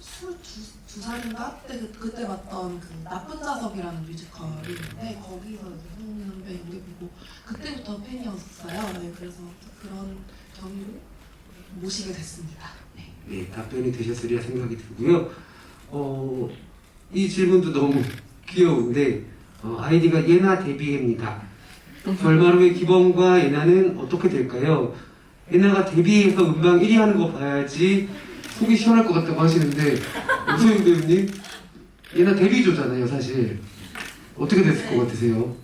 [SPEAKER 2] 22살인가 그때 봤던 나쁜 자석이라는 뮤지컬이 있는데 거기서 이제 손영진 선배 연기 보고 그때부터 팬이었어요. 네, 그래서 그런 경위로 모시게 됐습니다.
[SPEAKER 1] 네, 답변이 되셨으리라 생각이 들고요. 이 질문도 너무 귀여운데 아이디가 예나 데뷔입니다. 결말 후에 기범과 예나는 어떻게 될까요? 예나가 데뷔해서 음방 1위 하는 거 봐야지 속이 시원할 것 같다고 하시는데, 오소영 배우님, 예나 데뷔조잖아요 사실. 어떻게 됐을 것 같으세요?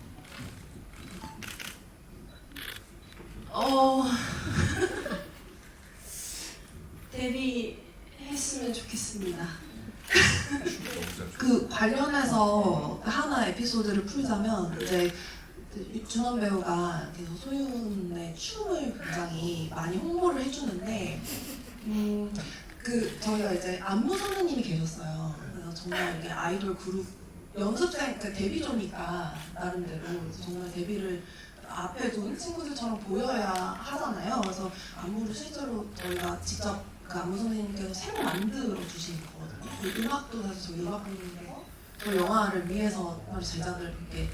[SPEAKER 9] 데뷔했으면 좋겠습니다.
[SPEAKER 2] 그 관련해서 하나 에피소드를 풀자면 이제 준원 배우가 계속 소윤의 춤을 굉장히 많이 홍보를 해주는데 저희가 이제 안무 선생님이 계셨어요. 그래서 정말 이게 아이돌 그룹 연습생 데뷔조니까 나름대로 정말 데뷔를 앞에 둔 친구들처럼 보여야 하잖아요. 그래서 안무를 실제로 저희가 직접 그 안무 선생님께서 새로 만들어 주신 거거든요. 그 음악도 사실 저희 음악부님께서 저 영화를 위해서 제작을 이렇게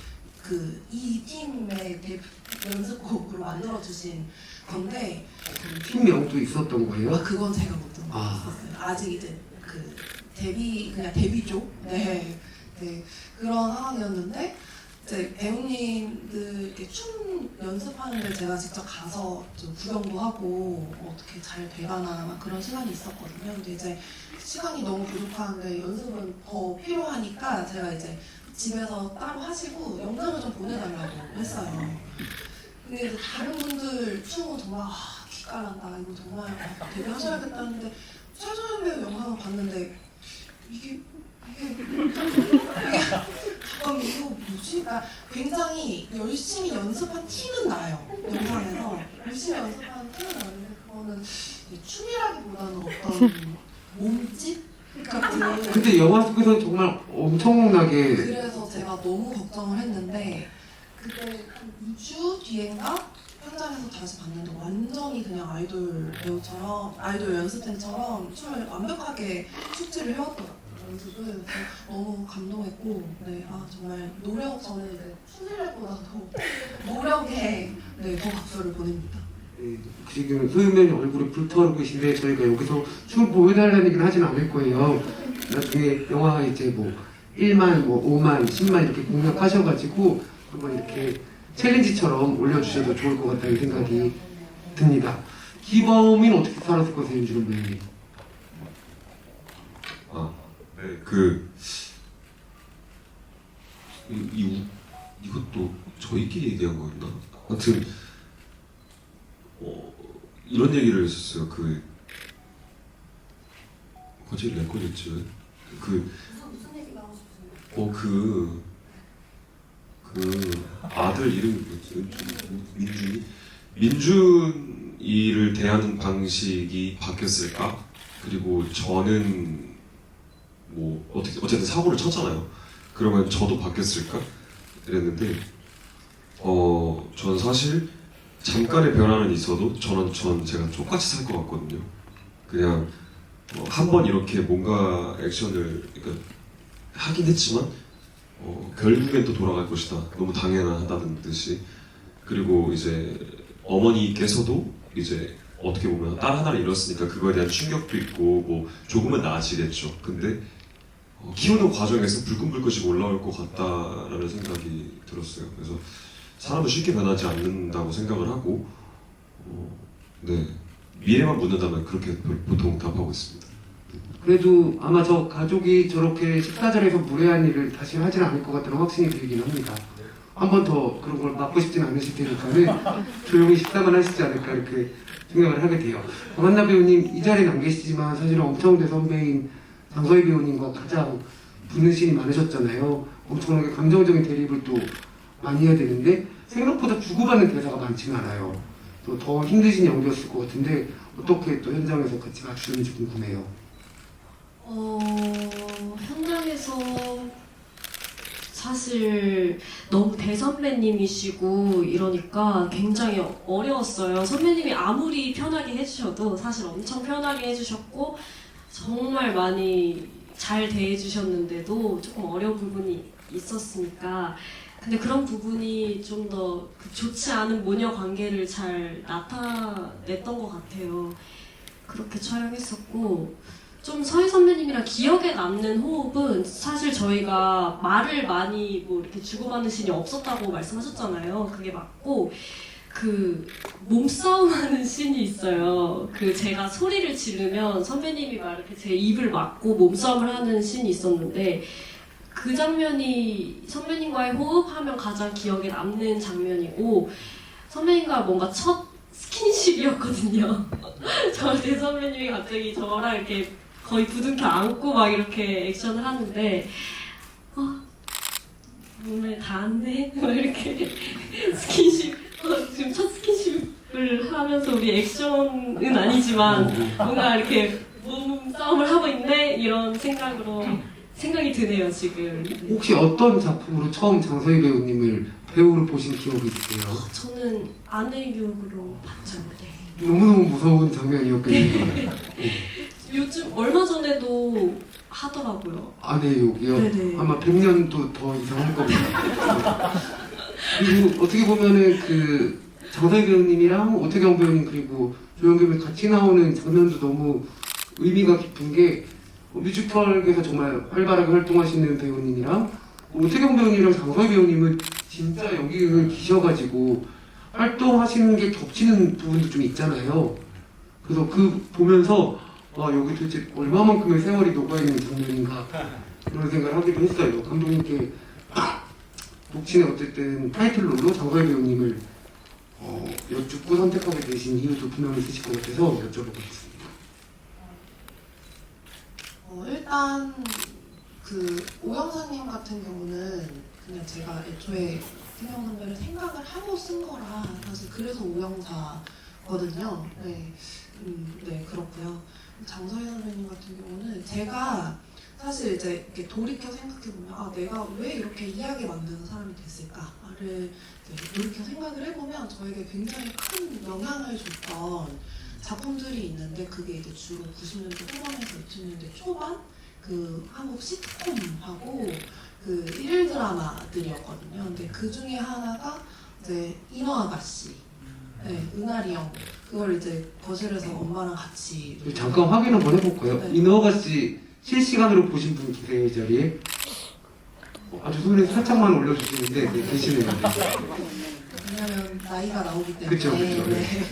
[SPEAKER 2] 이 팀의 연습곡으로 만들어 주신 건데
[SPEAKER 1] 팀명도 있었던 거예요?
[SPEAKER 2] 그건 제가 못 들어봤었어요. 아직 이제 그냥 데뷔죠. 네, 그런 상황이었는데 이제 배우님들 이렇게 춤 연습하는데 제가 직접 가서 좀 구경도 하고 어떻게 잘 돼가나 막 그런 시간이 있었거든요. 근데 이제 시간이 너무 부족한데 연습은 더 필요하니까 제가 이제 집에서 따로 하시고 영상을 좀 보내달라고 했어요. 근데 이제 다른 분들 춤은 정말 기깔난다 이거 정말 되게 하셔야겠다 했는데 최소연 배우 영상을 봤는데 이게 잠깐 이거 뭐지? 그러니까 굉장히 열심히 연습한 티는 나요. 영상에서 열심히 연습한 티는 나는데 그거는 춤이라기보다는 어떤 몸짓 같은.
[SPEAKER 1] 근데 영화 속에서는 정말 엄청나게.
[SPEAKER 2] 그래서 제가 너무 걱정을 했는데 그때 한 2주 뒤엔가 현장에서 다시 봤는데 완전히 그냥 아이돌 배우처럼 아이돌 연습생처럼 춤을 완벽하게 숙지를 해왔더라고요. 연습을 너무 감동했고, 정말 저는 이제 춤실력보다도 노력에 더 박수를 보냅니다.
[SPEAKER 1] 지금 소유면이 얼굴이 불타오르고 계신데 저희가 여기서 춤을 보여달라는 얘기는 하진 않을 거예요. 나중에 영화 이제 1만, 5만, 10만 이렇게 공략하셔가지고 한번 이렇게 챌린지처럼 올려주셔도 좋을 것 같다는 생각이 듭니다. 기범이는 어떻게 살았을 것같아요, 윤준호 배우님?
[SPEAKER 5] 이것도 저희끼리 얘기한 거였나? 하여튼 이런 얘기를 했었어요. 거짓 레코드였지.
[SPEAKER 9] 무슨 얘기 나오고 싶으세요?
[SPEAKER 5] 아들 이름이 뭐였지? 민준이를 대하는 방식이 바뀌었을까? 그리고 저는 어쨌든 사고를 쳤잖아요. 그러면 저도 바뀌었을까? 이랬는데 전 사실 잠깐의 변화는 있어도 전 제가 똑같이 살 것 같거든요. 그냥 한 번 이렇게 뭔가 액션을 하긴 했지만 결국엔 또 돌아갈 것이다. 너무 당연하다는 듯이. 그리고 이제 어머니께서도 이제 어떻게 보면 딸 하나를 잃었으니까 그거에 대한 충격도 있고 조금은 나아지겠죠. 근데 키우는 과정에서 불끈불끈씩 올라올 것 같다라는 생각이 들었어요. 그래서 사람은 쉽게 변하지 않는다고 생각을 하고 미래만 묻는다면 그렇게 보통 답하고 있습니다.
[SPEAKER 1] 그래도 아마 저 가족이 저렇게 식사 자리에서 무례한 일을 다시 하진 않을 것 같다는 확신이 들긴 합니다. 한 번 더 그런 걸 맡고 싶진 않으실 테니까는 조용히 식사만 하시지 않을까 이렇게 생각을 하게 돼요. 한나 배우님 이 자리는 안 계시지만 사실은 엄청대 선배인 장서희 배우님과 가장 붙는 씬이 많으셨잖아요. 엄청나게 감정적인 대립을 또 많이 해야 되는데 생각보다 주고받는 대사가 많지는 않아요. 또 더 힘드신 연기였을 것 같은데 어떻게 또 현장에서 같이 맞추는지 궁금해요.
[SPEAKER 3] 현장에서 사실 너무 대선배님이시고 이러니까 굉장히 어려웠어요. 선배님이 아무리 편하게 해주셔도 사실 엄청 편하게 해주셨고 정말 많이 잘 대해주셨는데도 조금 어려운 부분이 있었으니까 근데 그런 부분이 좀 더 좋지 않은 모녀 관계를 잘 나타냈던 것 같아요. 그렇게 촬영했었고 좀 서희 선배님이랑 기억에 남는 호흡은 사실 저희가 말을 많이 이렇게 주고받는 씬이 없었다고 말씀하셨잖아요. 그게 맞고 몸싸움하는 씬이 있어요. 제가 소리를 지르면 선배님이 막 이렇게 제 입을 막고 몸싸움을 하는 씬이 있었는데 그 장면이 선배님과의 호흡하면 가장 기억에 남는 장면이고 선배님과 뭔가 첫 스킨십이었거든요. 저 대선배님이 갑자기 저랑 이렇게 거의 부둥켜 안고 막 이렇게 액션을 하는데 몸에 닿았네? 막 이렇게 스킨십 지금 첫 스킨십을 하면서 우리 액션은 아니지만 뭔가 이렇게 몸싸움을 하고 있네? 이런 생각이 드네요 지금.
[SPEAKER 1] 혹시 어떤 작품으로 처음 장서희 배우님을 배우로 보신 기억이 있으세요?
[SPEAKER 3] 저는 아내 유혹으로 봤죠. 네.
[SPEAKER 1] 너무너무 무서운 장면이었거든요.
[SPEAKER 3] 요즘 얼마 전에도 하더라고요.
[SPEAKER 1] 아내 욕이요?
[SPEAKER 3] 네네.
[SPEAKER 1] 아마 100년도 더 이상할 겁니다. 그리고 어떻게 보면은 그 장서희 배우님이랑 오태경 배우님 그리고 조영규 배우님 같이 나오는 장면도 너무 의미가 깊은 게 뮤지컬에서 정말 활발하게 활동하시는 배우님이랑 오태경 배우님이랑 장서희 배우님은 진짜 연기를 기셔가지고 활동하시는 게 겹치는 부분도 좀 있잖아요. 그래서 그 보면서 여기 도대체 얼마만큼의 세월이 녹아있는 장면인가 그런 생각을 하기도 했어요. 감독님께 독친의 어쨌든 타이틀롤로 장서희 배우님을 여쭙고 선택하게 되신 이유도 분명히 있으실 것 같아서 여쭤보겠습니다.
[SPEAKER 2] 일단 그 오영사님 같은 경우는 그냥 제가 애초에 태경 선배를 생각을 하고 쓴 거라 사실 그래서 오영사거든요. 네, 네 그렇고요. 장서희 선배님 같은 경우는 제가 사실 이제 이렇게 돌이켜 생각해 보면 내가 왜 이렇게 이야기 만드는 사람이 됐을까를 돌이켜 생각을 해보면 저에게 굉장히 큰 영향을 줬던 작품들이 있는데 그게 이제 주로 90년대 후반에서 2000년대 초반 그 한국 시트콤하고 그 일일 드라마들이었거든요. 근데 그 중에 하나가 이제 인어 아가씨, 네, 은하리 형 그걸 이제 거실에서 엄마랑 같이
[SPEAKER 1] 잠깐 확인 한번 해볼까요?
[SPEAKER 2] 네.
[SPEAKER 1] 인어가씨 실시간으로 보신 분 계세요 이 자리에? 아주 손에 살짝만 올려주시는데 네, 계시네요.
[SPEAKER 2] 왜냐면 나이가 나오기 때문에.
[SPEAKER 1] 그쵸.
[SPEAKER 2] 네.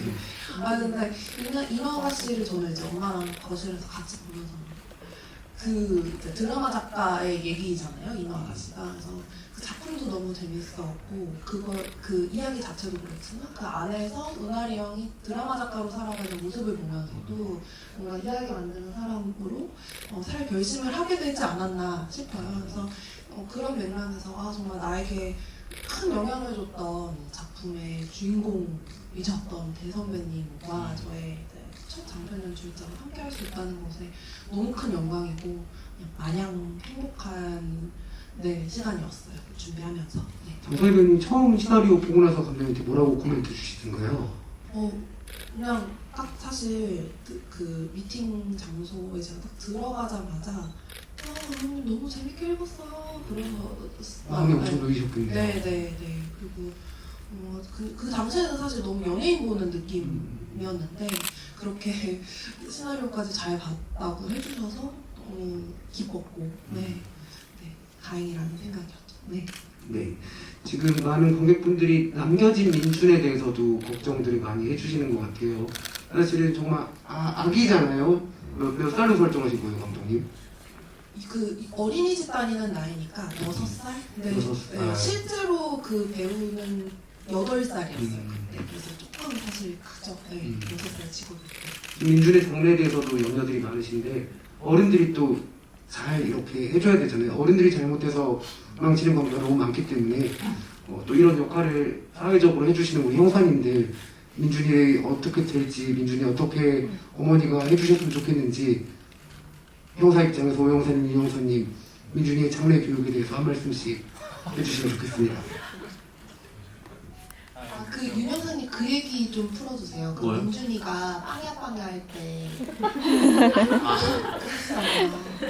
[SPEAKER 2] 근데 인어 아가씨를 저는 이제 엄마랑 거실에서 같이 보면서 그 이제 드라마 작가의 얘기잖아요, 인어 아가씨가. 그래서 그 작품도 너무 재밌었고 그 이야기 자체도 그렇지만 그 안에서 은하리 형이 드라마 작가로 살아가는 모습을 보면서도 뭔가 이야기 만드는 사람으로 살 결심을 하게 되지 않았나 싶어요. 그래서 그런 맥락에서 정말 나에게 큰 영향을 줬던 작품의 주인공이셨던 대선배님과 저의 이제 첫 장편 연출자로 함께 할 수 있다는 것에 너무 큰 영광이고 그냥 마냥 행복한 시간이었어요. 준비하면서. 네.
[SPEAKER 1] 장서희 배우님 처음 시나리오 보고 나서 감독님한테 뭐라고 코멘트 주시던가요?
[SPEAKER 2] 그냥 딱 사실 그 미팅 장소에 제가 딱 들어가자마자 형님 너무 재밌게 읽었어요. 그래서
[SPEAKER 1] 마음이 엄청 놓이셨겠네요.
[SPEAKER 2] 네네네. 그리고 그 당시에는 사실 너무 연예인 보는 느낌이었는데 그렇게 시나리오까지 잘 봤다고 해주셔서 너무 기뻤고 네 다행이라는 생각이었죠. 네.
[SPEAKER 1] 네. 지금 많은 관객분들이 남겨진 민준에 대해서도 걱정들을 많이 해주시는 것 같아요. 사실은 정말 아기잖아요. 몇 살로 설정하신 거예요, 감독님?
[SPEAKER 2] 그 어린이집 다니는 나이니까 6살? 네,
[SPEAKER 1] 6살.
[SPEAKER 2] 네, 실제로 그 배우는 8살이었어요. 그때. 그래서 조금 사실 크죠. 네, 6살 치고 있고.
[SPEAKER 1] 민준의 장래에 대해서도 염려들이 많으신데 어른들이 또 잘 이렇게 해줘야 되잖아요. 어른들이 잘못해서 망치는 경우가 너무 많기 때문에 또 이런 역할을 사회적으로 해주시는 우리 형사님들 민준이 어떻게 될지 민준이 어떻게 어머니가 해주셨으면 좋겠는지 형사 입장에서 오 형사님, 이 형사님 민준이의 장래 교육에 대해서 한 말씀씩 해주시면 좋겠습니다.
[SPEAKER 2] 그 윤영사님 그 얘기 좀 풀어주세요. 그
[SPEAKER 7] 뭐요?
[SPEAKER 2] 민준이가 빵야 할 때.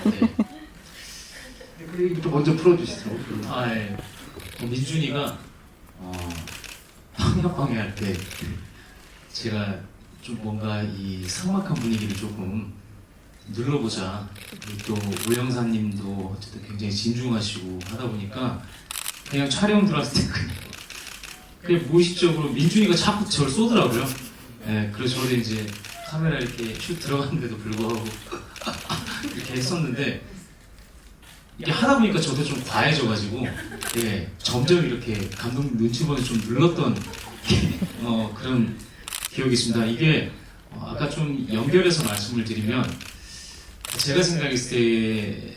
[SPEAKER 7] 네.
[SPEAKER 1] 그 얘기부터 먼저 풀어주시죠.
[SPEAKER 7] 예. 민준이가 방향방해 할 때 제가 좀 뭔가 이 삭막한 분위기를 조금 눌러보자. 그리고 또 오영사님도 어쨌든 굉장히 진중하시고 하다 보니까 그냥 촬영 들어왔을 때 그냥 무의식적으로 민준이가 자꾸 저를 쏘더라고요. 예, 그래서 저를 이제 카메라 이렇게 슛 들어갔는데도 불구하고 이렇게 했었는데 이게 하다 보니까 저도 좀 과해져가지고 점점 이렇게 감독님 눈치 보면서 좀 눌렀던 그런 기억이 있습니다. 이게 아까 좀 연결해서 말씀을 드리면 제가 생각했을 때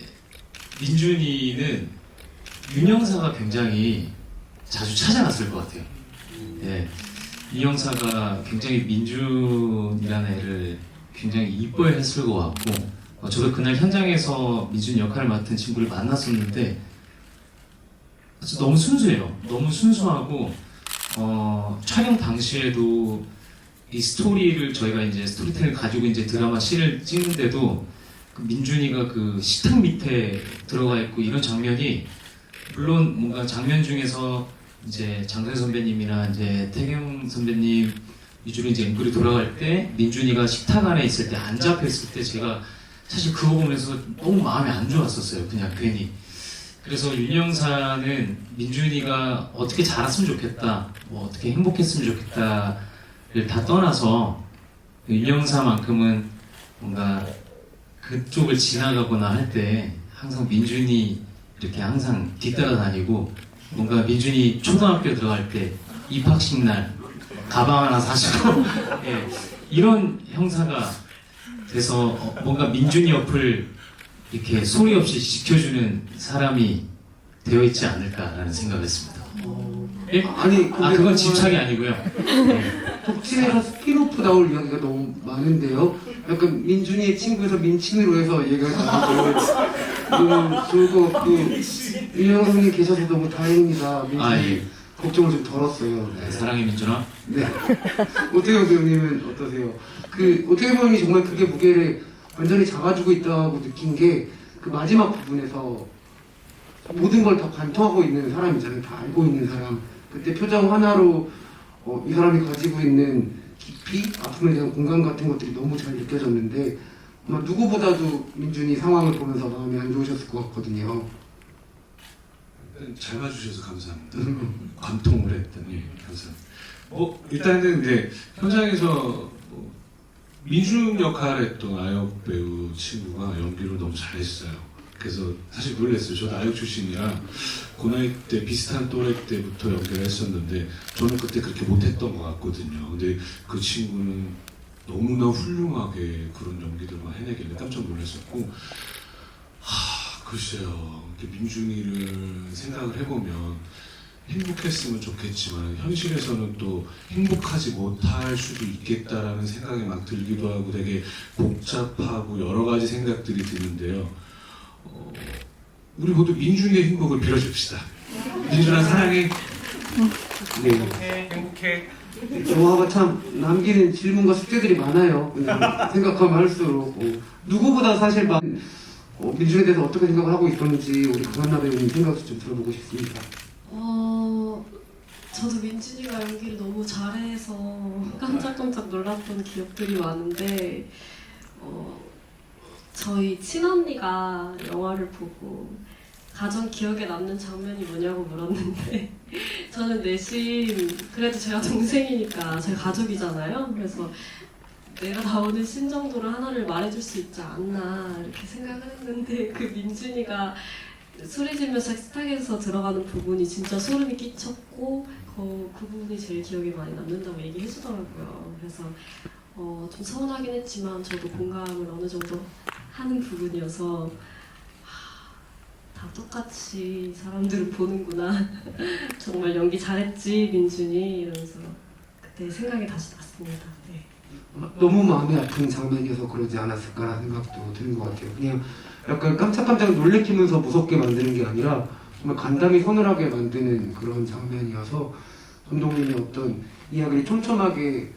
[SPEAKER 7] 민준이는 윤 형사가 굉장히 자주 찾아갔을 것 같아요. 예, 이 형사가 굉장히 민준이라는 애를 굉장히 이뻐했을 것 같고, 저도 그날 현장에서 민준 역할을 맡은 친구를 만났었는데 진짜 너무 순수해요. 너무 순수하고 촬영 당시에도 이 스토리를 저희가 이제 스토리텔을 가지고 이제 드라마 씬을 찍는데도 그 민준이가 그 식탁 밑에 들어가 있고 이런 장면이, 물론 뭔가 장면 중에서 이제 장도연 선배님이나 이제 태경 선배님 위주로 이제 앵글이 돌아갈 때 민준이가 식탁 안에 있을 때 안 잡혔을 때 제가 사실 그거 보면서 너무 마음이 안 좋았었어요. 그냥 괜히. 그래서 윤 형사는 민준이가 어떻게 자랐으면 좋겠다, 뭐 어떻게 행복했으면 좋겠다를 다 떠나서 윤 형사만큼은 뭔가 그쪽을 지나가거나 할 때 항상 민준이 이렇게 항상 뒤따라다니고, 뭔가 민준이 초등학교 들어갈 때 입학식 날 가방 하나 사주고 예, 이런 형사가 돼서 뭔가 민준이 옆을 이렇게 소리 없이 지켜주는 사람이 되어 있지 않을까라는 생각을 했습니다. 예?
[SPEAKER 1] 아니 근데
[SPEAKER 7] 그건 집착이 아니고요. 예.
[SPEAKER 1] 독침에서 스피노프 나올 이야기가 너무 많은데요. 약간 민준이의 친구에서 민친으로 해서 얘기가 나오고 너무 좋을 것 같고, 윤영 선생님 계셔서 너무 다행입니다. 민준이
[SPEAKER 7] 예.
[SPEAKER 1] 걱정을 좀 덜었어요. 네.
[SPEAKER 7] 사랑해 민준아.
[SPEAKER 1] 네. 오태경 배우님은 어떠세요? 오태경 배우님이 정말 그게 무게를 완전히 잡아주고 있다고 느낀 게 그 마지막 부분에서 모든 걸 다 관통하고 있는 사람이잖아요. 다 알고 있는 사람. 그때 표정 하나로 이 사람이 가지고 있는 깊이, 아픔에 대한 공감 같은 것들이 너무 잘 느껴졌는데, 아마 누구보다도 민준이 상황을 보면서 마음이 안 좋으셨을 것 같거든요.
[SPEAKER 6] 잘 봐주셔서 감사합니다. 관통을 했더니 감사합니다. 일단은 이제 현장에서 민준 역할을 했던 아역 배우 친구가 연기를 너무 잘했어요. 그래서 사실 놀랐어요. 저도 아역 출신이라 그 나이 때 비슷한 또래 때부터 연기를 했었는데 저는 그때 그렇게 못했던 것 같거든요. 근데 그 친구는 너무나 훌륭하게 그런 연기들만 해내길래 깜짝 놀랐었고, 글쎄요. 이렇게 민준이를 생각을 해보면 행복했으면 좋겠지만 현실에서는 또 행복하지 못할 수도 있겠다라는 생각이 막 들기도 하고 되게 복잡하고 여러 가지 생각들이 드는데요. 우리 모두 민준이의 행복을 빌어줍시다. 민준아 사랑해.
[SPEAKER 1] 네.
[SPEAKER 6] 행복해.
[SPEAKER 1] 영화가 참 남기는 질문과 숙제들이 많아요. 그냥 생각하면 할수록 누구보다 사실 민준에 대해서 어떻게 생각을 하고 있었는지 우리 강한나 배우님 생각도 좀 들어보고 싶습니다.
[SPEAKER 3] 저도 민준이가 연기를 너무 잘해서 깜짝깜짝 놀랐던 기억들이 많은데, 저희 친언니가 영화를 보고 가장 기억에 남는 장면이 뭐냐고 물었는데 저는 내심, 그래도 제가 동생이니까 제 가족이잖아요. 그래서 내가 나오는 신 정도를 하나를 말해줄 수 있지 않나 이렇게 생각을 했는데, 그 민준이가 소리 지르면서 식탁에서 들어가는 부분이 진짜 소름이 끼쳤고 그 부분이 제일 기억에 많이 남는다고 얘기해주더라고요. 그래서 좀 서운하긴 했지만 저도 공감을 어느 정도 하는 부분이어서 다 똑같이 사람들을 보는구나. 정말 연기 잘했지 민준이, 이러면서 그때 생각이 다시 났습니다. 네.
[SPEAKER 1] 너무 마음이 아픈 장면이어서 그러지 않았을까라는 생각도 드는 것 같아요. 그냥 약간 깜짝깜짝 놀래키면서 무섭게 만드는 게 아니라 정말 간담이 서늘하게 만드는 그런 장면이어서 감독님의 어떤 이야기를 촘촘하게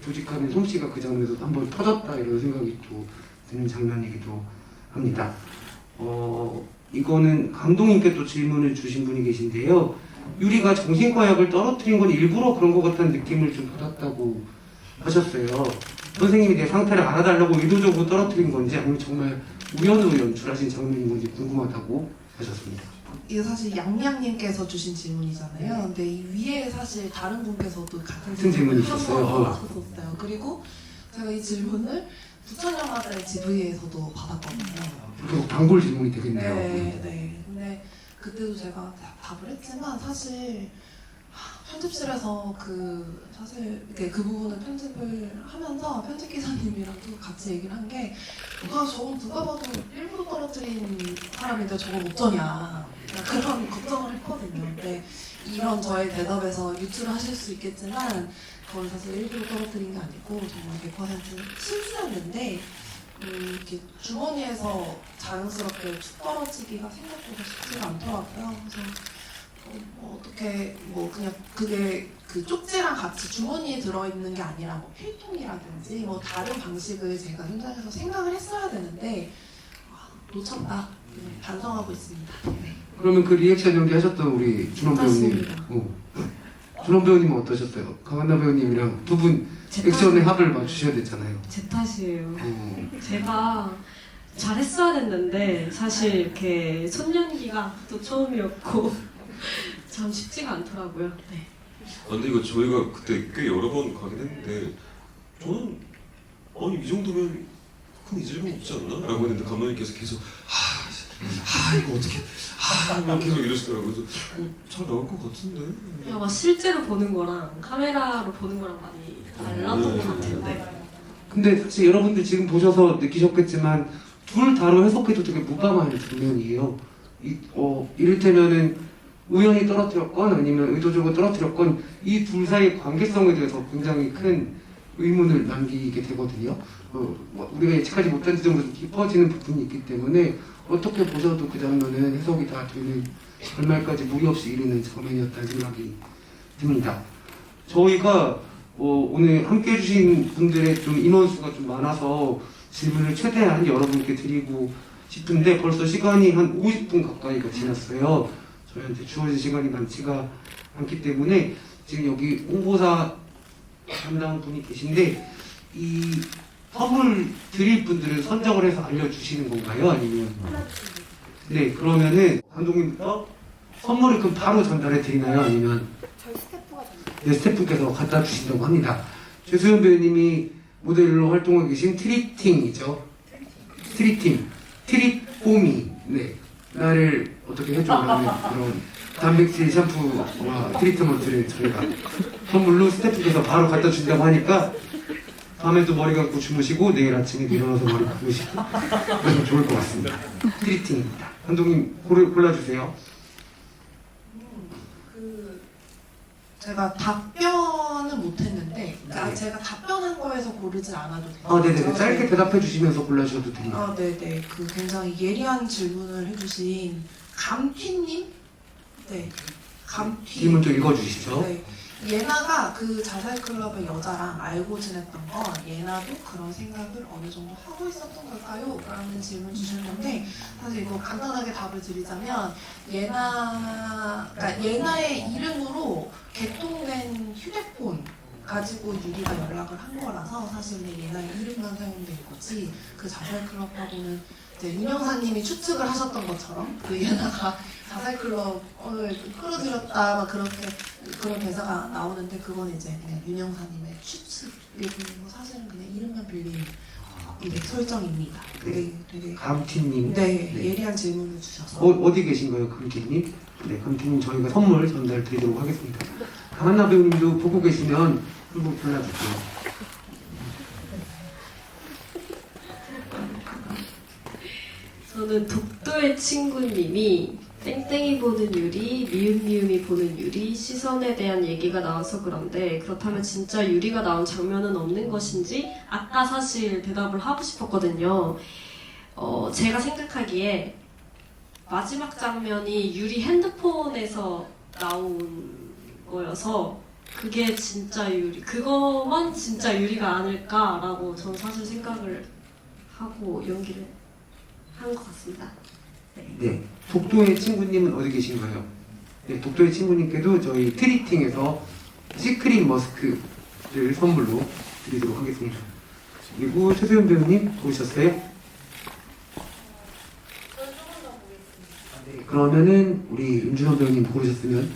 [SPEAKER 1] 조직하는 솜씨가 그 장면에서 한번 터졌다 이런 생각이 또 드는 장면이기도 합니다. 이거는 감독님께 또 질문을 주신 분이 계신데요. 유리가 정신과 약을 떨어뜨린 건 일부러 그런 것 같다는 느낌을 좀 받았다고 하셨어요. 선생님이 내 상태를 알아달라고 의도적으로 떨어뜨린 건지 아니면 정말 우연으로 연출하신 장면인 건지 궁금하다고 하셨습니다.
[SPEAKER 2] 이게 사실 양양님께서 주신 질문이잖아요. 근데 이 위에 사실 다른 분께서도 같은
[SPEAKER 1] 질문이
[SPEAKER 2] 한번
[SPEAKER 1] 있었어요.
[SPEAKER 2] 하셨었어요. 그리고 제가 이 질문을 부천영화제 GV에서도 받았거든요.
[SPEAKER 1] 결국 단골 질문이 되겠네요.
[SPEAKER 2] 네. 근데 그때도 제가 답을 했지만 사실 편집실에서 사실 그 부분을 편집을 하면서 편집 기사님이랑 또 같이 얘기를 한 게 저건 누가 봐도 일부러 떨어뜨린 사람인데 저건 어쩌냐 그런 걱정을 했거든요. 근데 이런 저의 대답에서 유출하실 수 있겠지만 그건 사실 일부러 떨어뜨린 게 아니고 정말 100% 실수였는데 이렇게 주머니에서 자연스럽게 툭 떨어지기가 생각보다 쉽지가 않더라고요. 그래서 어떻게 그냥 그게 그 쪽지랑 같이 주머니에 들어있는 게 아니라 필통이라든지 다른 방식을 제가 현장에서 생각을 했어야 되는데 놓쳤다. 반성하고 있습니다. 네.
[SPEAKER 1] 그러면 그 리액션 연기하셨던 우리 준원 배우님,
[SPEAKER 2] 맞습니다.
[SPEAKER 1] 준원 배우님은 어떠셨어요? 강한나 배우님이랑 두 분 액션의 합을 맞추셔야 됐잖아요.
[SPEAKER 3] 제 탓이에요. 제가 잘했어야 됐는데 사실 이렇게 손연기가 또 처음이었고 참 쉽지가 않더라고요. 네.
[SPEAKER 5] 근데 이거 저희가 그때 꽤 여러 번 가긴 했는데 저는 아니 이 정도면 큰 잊을 건 없지 않나? 라고 했는데 감독님께서 계속 이거 어떻게 막 계속 이러시더라고요. 그래서 잘 나올 것 같은데?
[SPEAKER 3] 그냥 막 실제로 보는 거랑 카메라로 보는 거랑 많이 달랐던 것 같은데
[SPEAKER 1] 근데 사실 여러분들 지금 보셔서 느끼셨겠지만 둘 다로 해석해도 되게 무방한 장면이에요. 이를테면은 우연히 떨어뜨렸건 아니면 의도적으로 떨어뜨렸건 이 둘 사이의 관계성에 대해서 굉장히 큰 의문을 남기게 되거든요. 우리가 예측하지 못한 지점으로 깊어지는 부분이 있기 때문에 어떻게 보셔도 그 장면은 해석이 다 되는 결말까지 무리 없이 이르는 장면이었다는 생각이 듭니다. 저희가 오늘 함께 해주신 분들의 좀 인원수가 좀 많아서 질문을 최대한 여러분께 드리고 싶은데 벌써 시간이 한 50분 가까이가 지났어요. 저희한테 주어진 시간이 많지가 않기 때문에 지금 여기 홍보사 담당 분이 계신데 이 선물 드릴 분들은 선정을 해서 알려주시는 건가요? 아니면 네 그러면은 감독님부터 선물을 그럼 바로 전달해 드리나요? 아니면
[SPEAKER 4] 저희 스태프가 좀
[SPEAKER 1] 네, 스태프께서 갖다 주신다고 합니다. 최수연 배우님이 모델로 활동하고 계신 트리팅이죠. 트리포미. 네. 나를 어떻게 해줘라는 그런 단백질 샴푸와 트리트먼트를 저희가 선물로 스태프께서 바로 갖다 준다고 하니까 밤에도 머리 감고 주무시고 내일 아침에 일어나서 머리 감으시고 그래서 좋을 것 같습니다. 트리팅입니다. 감독님 골라주세요.
[SPEAKER 2] 제가 답변은 못했는데 제가 답변한 거에서 고르지 않아도 돼요.
[SPEAKER 1] 아, 네네. 짧게 대답해 주시면서 골라주셔도 됩니다.
[SPEAKER 2] 네네. 굉장히 예리한 질문을 해주신 감튀님? 네. 감튀.
[SPEAKER 1] 질문 좀 읽어주시죠.
[SPEAKER 2] 네. 예나가 그 자살클럽의 여자랑 알고 지냈던 건 예나도 그런 생각을 어느 정도 하고 있었던 걸까요? 라는 질문 주셨는데 사실 이거 간단하게 답을 드리자면 그러니까 예나의 이름으로 개통된 휴대폰 가지고 유리가 연락을 한 거라서 사실 예나의 이름만 사용된 거지 그 자살클럽하고는 이제 윤영사님이 추측을 하셨던 것처럼 그 예나가 자살클럽을 끌어들였다 막 그런 대사가 나오는데 그건 이제 그냥 윤영사님의 추측이고 사실은 그냥 이름만 빌린 설정입니다. 되게
[SPEAKER 1] 감튀님.
[SPEAKER 2] 네,
[SPEAKER 1] 네.
[SPEAKER 2] 예리한 질문을 주셔서
[SPEAKER 1] 어디 계신가요, 감튀님? 네, 감튀님 저희가 선물 전달 드리도록 하겠습니다. 강한나 배우님도 보고 계시면 한번 골라주세요.
[SPEAKER 3] 저는 독도의 친구님이 땡땡이 보는 유리, 미음미음이 보는 유리, 시선에 대한 얘기가 나와서 그런데 그렇다면 진짜 유리가 나온 장면은 없는 것인지 아까 사실 대답을 하고 싶었거든요. 제가 생각하기에 마지막 장면이 유리 핸드폰에서 나온 거여서 그게 진짜 유리, 그거만 진짜 유리가 아닐까라고 저는 사실 생각을 하고 연기를 한 것 같습니다.
[SPEAKER 1] 네, 독도의 친구님은 어디 계신가요? 네, 독도의 친구님께도 저희 트리팅에서 시크릿 머스크를 선물로 드리도록 하겠습니다. 그리고 최수연 배우님 보셨어요? 네, 그러면은 우리 윤준원 배우님 고르셨으면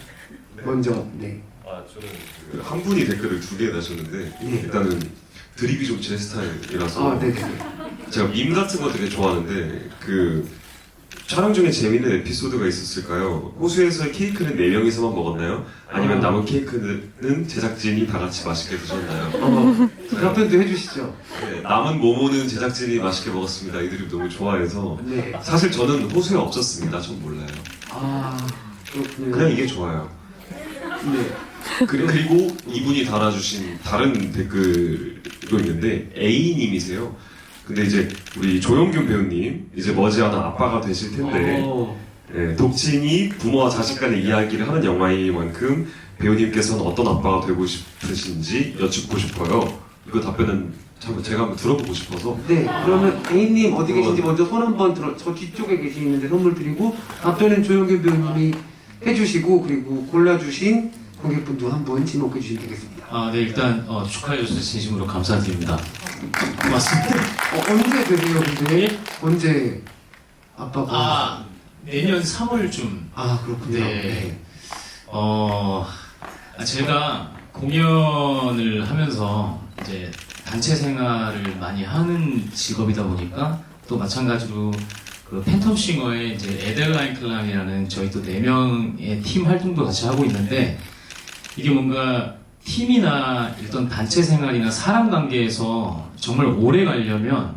[SPEAKER 1] 먼저 네.
[SPEAKER 5] 저는 한 분이 댓글을 2개 다셨는데
[SPEAKER 1] 네.
[SPEAKER 5] 일단은 드립이 좀 제 스타일이라서
[SPEAKER 1] 네네.
[SPEAKER 5] 제가 밈 같은 거 되게 좋아하는데 촬영 중에 재밌는 에피소드가 있었을까요? 호수에서 케이크는 4명이서만 먹었나요? 아니면 남은 케이크는 제작진이 다 같이 맛있게 드셨나요?
[SPEAKER 1] 답변도 해주시죠.
[SPEAKER 5] 네, 남은 모모는 제작진이 맛있게 먹었습니다. 이들이 너무 좋아해서
[SPEAKER 1] 네.
[SPEAKER 5] 사실 저는 호수에 없었습니다. 전 몰라요.
[SPEAKER 1] 아, 그렇군요.
[SPEAKER 5] 그냥 이게 좋아요.
[SPEAKER 1] 네.
[SPEAKER 5] 그리고 이분이 달아주신 다른 댓글도 있는데 A님이세요. 근데 이제 우리 조영균 배우님 이제 머지않아 아빠가 되실 텐데 네, 독친이 부모와 자식 간의 이야기를 하는 영화인 만큼 배우님께서는 어떤 아빠가 되고 싶으신지 여쭙고 싶어요. 이거 답변은 참 제가 한번 들어보고 싶어서.
[SPEAKER 1] 네, 그러면 A님 어디 계신지 먼저 손 한번 들어, 저 뒤쪽에 계시는데 선물 드리고 답변은 조영균 배우님이 해주시고 그리고 골라주신 관객분도 한번 지목해 주시면 되겠습니다.
[SPEAKER 7] 아, 네, 일단 축하해 주셔서 진심으로 감사드립니다. 고맙습니다.
[SPEAKER 1] 언제 되세요, 근데? 언제 아빠가?
[SPEAKER 7] 아, 내년 3월쯤.
[SPEAKER 1] 아, 그렇군요.
[SPEAKER 7] 네. 제가 공연을 하면서 이제 단체 생활을 많이 하는 직업이다 보니까 또 마찬가지로 그 팬텀싱어의 이제 에델라인 클람이라는 저희 또 4명의 팀 활동도 같이 하고 있는데 이게 뭔가 팀이나 어떤 단체 생활이나 사람 관계에서 정말 오래 가려면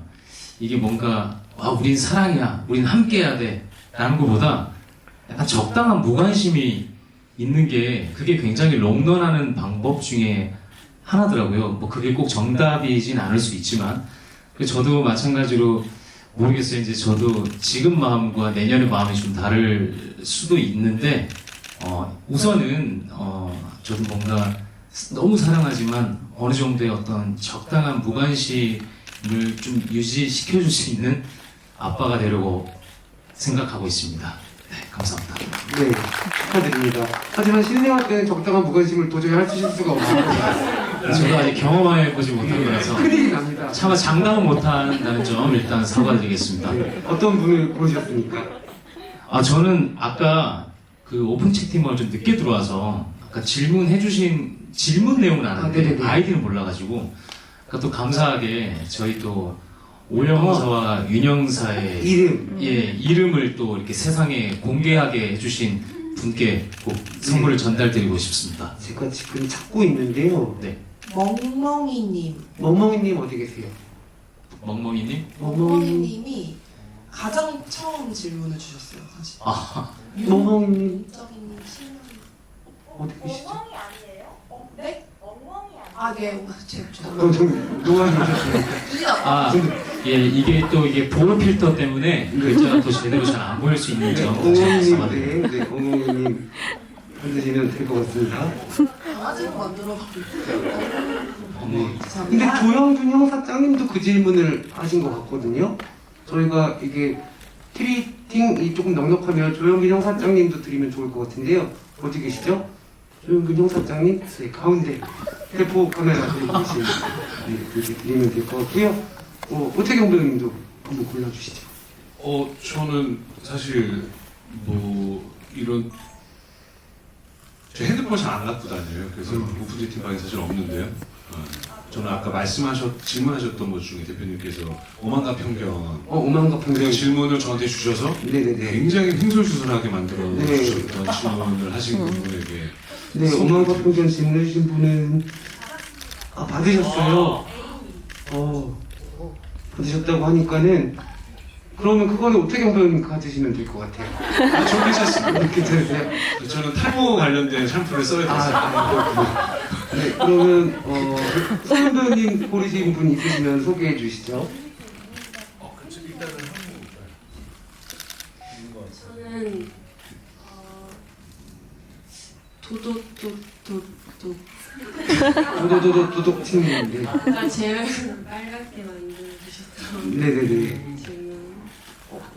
[SPEAKER 7] 이게 뭔가 우린 사랑이야, 우린 함께해야 돼 라는 것보다 약간 적당한 무관심이 있는 게 그게 굉장히 롱런하는 방법 중에 하나더라고요. 뭐 그게 꼭 정답이진 않을 수 있지만 저도 마찬가지로 모르겠어요. 이제 저도 지금 마음과 내년의 마음이 좀 다를 수도 있는데 우선은 저도 뭔가 너무 사랑하지만 어느 정도의 어떤 적당한 무관심을 좀 유지시켜줄 수 있는 아빠가 되려고 생각하고 있습니다. 네, 감사합니다.
[SPEAKER 1] 네, 축하드립니다. 하지만 신생활 때는 적당한 무관심을 도저히 하실 수가 없습니다.
[SPEAKER 7] 저도 아직 경험해보지 못한 거라서
[SPEAKER 1] 큰일이 납니다.
[SPEAKER 7] 차마 장담은 못한다는 점 일단 사과드리겠습니다.
[SPEAKER 1] 네, 어떤 분을 고르셨습니까?
[SPEAKER 7] 저는 아까 그 오픈 채팅방을 좀 늦게 들어와서 아까 질문해주신 질문 내용은 아는데
[SPEAKER 1] 네네네.
[SPEAKER 7] 아이디는 몰라가지고 아까 또 감사하게 저희 또 오영사와 윤영사의 이름을 또 이렇게 세상에 공개하게 해주신 분께 꼭 선물을 전달드리고 싶습니다.
[SPEAKER 1] 제가 지금 찾고 있는데요.
[SPEAKER 7] 네,
[SPEAKER 2] 멍멍이님.
[SPEAKER 1] 멍멍이님 어디 계세요?
[SPEAKER 7] 멍멍이님.
[SPEAKER 2] 멍멍이님이 가장 처음 질문을 주셨어요, 사실.
[SPEAKER 1] 멍멍이님
[SPEAKER 2] 윤적이님 실명.
[SPEAKER 1] 어디 계시죠?
[SPEAKER 4] 멍멍이 아니에요?
[SPEAKER 2] 네?
[SPEAKER 4] 멍멍이 아니에요?
[SPEAKER 2] 아, 네. 죄송합니다.
[SPEAKER 1] 좀 노안이 오셨어요.
[SPEAKER 2] 눈이 나빠.
[SPEAKER 7] 예, 이게 보호 필터 때문에 글자가 또 제대로 잘 안 보일 수 있는 점
[SPEAKER 1] 멍멍이님,
[SPEAKER 7] 사과드립니다.
[SPEAKER 1] 네, 멍멍이님 해주시면 될 것 같습니다.
[SPEAKER 2] 강아지로 만들어버리고.
[SPEAKER 1] 네. 근데
[SPEAKER 2] 죄송합니다.
[SPEAKER 1] 조영준 형사장님도 그 질문을 하신 것 같거든요. 저희가 이게 트리팅이 조금 넉넉하면 조영균 형사장님도 드리면 좋을 것 같은데요. 어디 계시죠? 조영균 형사장님, 네, 가운데 대포 카메라 들고 계신 네, 이렇게 드리면 될 것 같고요. 오태경 배우님도 한번 골라주시죠.
[SPEAKER 6] 저는 사실 뭐 이런 제 핸드폰 잘 안 갖고 다녀요. 그래서 오픈 채팅방에 사실 없는데요. 저는 아까 질문하셨던 것 중에 대표님께서 오만과 편견
[SPEAKER 1] 오만과
[SPEAKER 6] 그
[SPEAKER 1] 평경.
[SPEAKER 6] 질문을 저한테 주셔서
[SPEAKER 1] 네네네.
[SPEAKER 6] 굉장히 횡설수설하게 만들어
[SPEAKER 1] 네.
[SPEAKER 6] 주셨던 질문을 하신 분에게
[SPEAKER 1] 네, 오만과 평경 질문 주신 분은 받으셨어요. 받으셨다고 하니까는 그러면 그거는 오태경 배우님 가지시면 될 것 같아요.
[SPEAKER 6] 저 괜찮습니다.
[SPEAKER 1] 괜찮으세요?
[SPEAKER 6] 저는 탈모 관련된 샴푸를 써야 돼서
[SPEAKER 1] 네, 그러면 소연 배우님 고르신 분 있으시면 소개해 주시죠.
[SPEAKER 9] 저는
[SPEAKER 1] 도독친인데.
[SPEAKER 9] 아까 제일 빨갛게 만들어주셨던
[SPEAKER 1] 네네네.
[SPEAKER 9] 질문.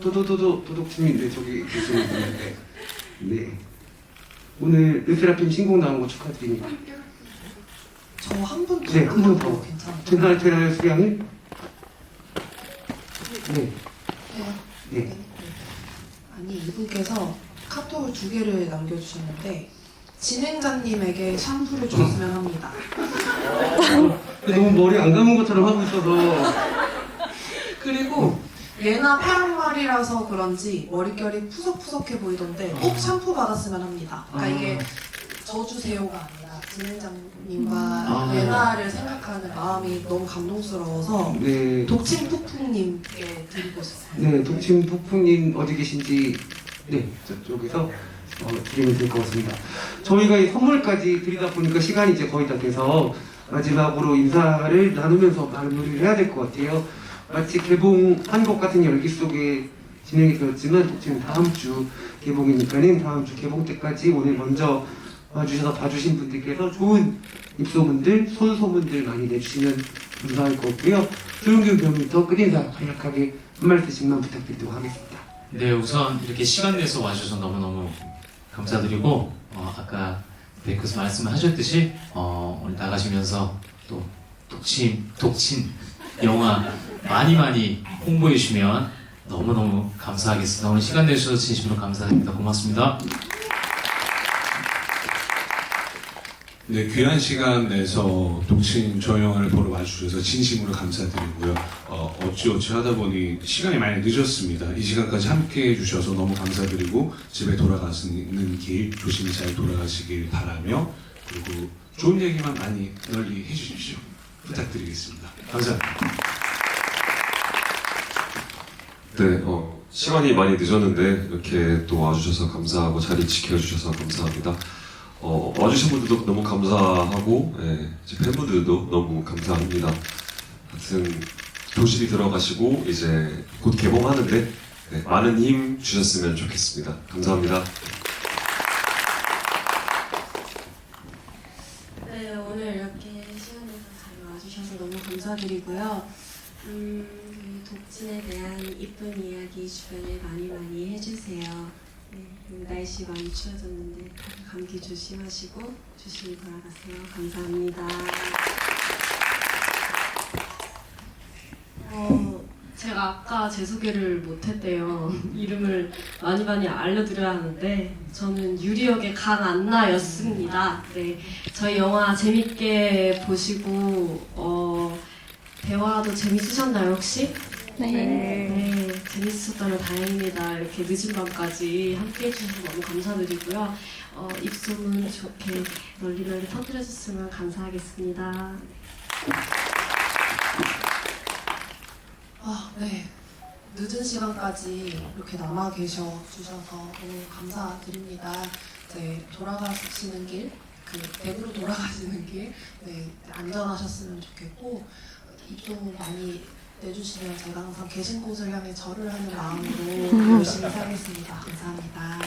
[SPEAKER 1] 도독친인데 저기 계시는 분인데. 네. 오늘 르세라핌 신곡 나온 거 축하드립니다.
[SPEAKER 2] 저 한 분 더.
[SPEAKER 1] 네, 한 분 더.
[SPEAKER 2] 괜찮아요.
[SPEAKER 1] 되나요, 수량이? 네. 네.
[SPEAKER 2] 아니, 이분께서 카톡을 2개를 남겨주셨는데 진행자님에게 샴푸를 주었으면 합니다.
[SPEAKER 1] 너무 머리 안 감은 것처럼 하고 있어서.
[SPEAKER 2] 그리고 예나 파랑말이라서 그런지 머릿결이 푸석푸석해 보이던데 꼭 샴푸 받았으면 합니다. 그러니까 이게 저주세요가 아니라 진행자님과 예나를 생각하는 마음이 너무 감동스러워서
[SPEAKER 1] 네,
[SPEAKER 2] 독침푹푹님께 드리고 싶어요.
[SPEAKER 1] 네, 독침 북풍님 어디 계신지 네, 저쪽에서 드리면 될 것 같습니다. 저희가 이 선물까지 드리다 보니까 시간이 이제 거의 다 돼서 마지막으로 인사를 나누면서 마무리를 해야 될 것 같아요. 마치 개봉한 것 같은 열기 속에 진행이 되었지만 지금 다음 주 개봉이니까는 다음 주 개봉 때까지 오늘 먼저 와주셔서 봐주신 분들께서 좋은 입소문들, 손소문들 많이 내주시면 감사할 것 같고요. 조용규 배우님부터 끝인사 간략하게 한 말씀씩만 부탁드리도록 하겠습니다.
[SPEAKER 7] 네, 우선 이렇게 시간 내서 와주셔서 너무너무 감사드리고 아까 베이커스 말씀하셨듯이 오늘 나가시면서 또 독침 영화 많이 홍보해 주시면 너무너무 감사하겠습니다. 오늘 시간 내주셔서 진심으로 감사드립니다. 고맙습니다.
[SPEAKER 6] 네, 귀한 시간 내서 독침 저 영화를 보러 와주셔서 진심으로 감사드리고요. 어찌어찌 하다 보니 시간이 많이 늦었습니다. 이 시간까지 함께 해주셔서 너무 감사드리고 집에 돌아가시는 길 조심히 잘 돌아가시길 바라며 그리고 좋은 얘기만 많이 널리 해주십시오. 부탁드리겠습니다. 감사합니다.
[SPEAKER 5] 네, 시간이 많이 늦었는데 이렇게 또 와주셔서 감사하고 자리 지켜주셔서 감사합니다. 와주신 분들도 너무 감사하고 제 팬분들도 너무 감사합니다. 하여튼 조심히 들어가시고 이제 곧 개봉하는데 많은 힘 주셨으면 좋겠습니다. 감사합니다.
[SPEAKER 9] 네, 오늘 이렇게 시간 내서 잘 와주셔서 너무 감사드리고요. 독진에 대한 이쁜 이야기 주변에 많이 해주세요. 네, 그리고 날씨 많이 추워졌는데 감기 조심하시고 조심히 돌아가세요. 감사합니다.
[SPEAKER 3] 제가 아까 제 소개를 못했대요. 이름을 많이 알려드려야 하는데 저는 유리역의 강안나였습니다. 네, 저희 영화 재밌게 보시고 대화도 재밌으셨나요 혹시? 네, 재밌었다면 다행입니다. 이렇게 늦은 밤까지 함께 해주셔서 너무 감사드리고요. 입소문 좋게 널리 터뜨려줬으면 감사하겠습니다.
[SPEAKER 2] 네. 늦은 시간까지 이렇게 남아 계셔 주셔서 너무 감사드립니다. 네, 돌아가시는 길, 댁으로 돌아가시는 길, 네, 안전하셨으면 좋겠고 입소문 많이 내주시면 제가 항상 계신 곳을 향해 절을 하는 마음으로 열심히 살겠습니다. 감사합니다.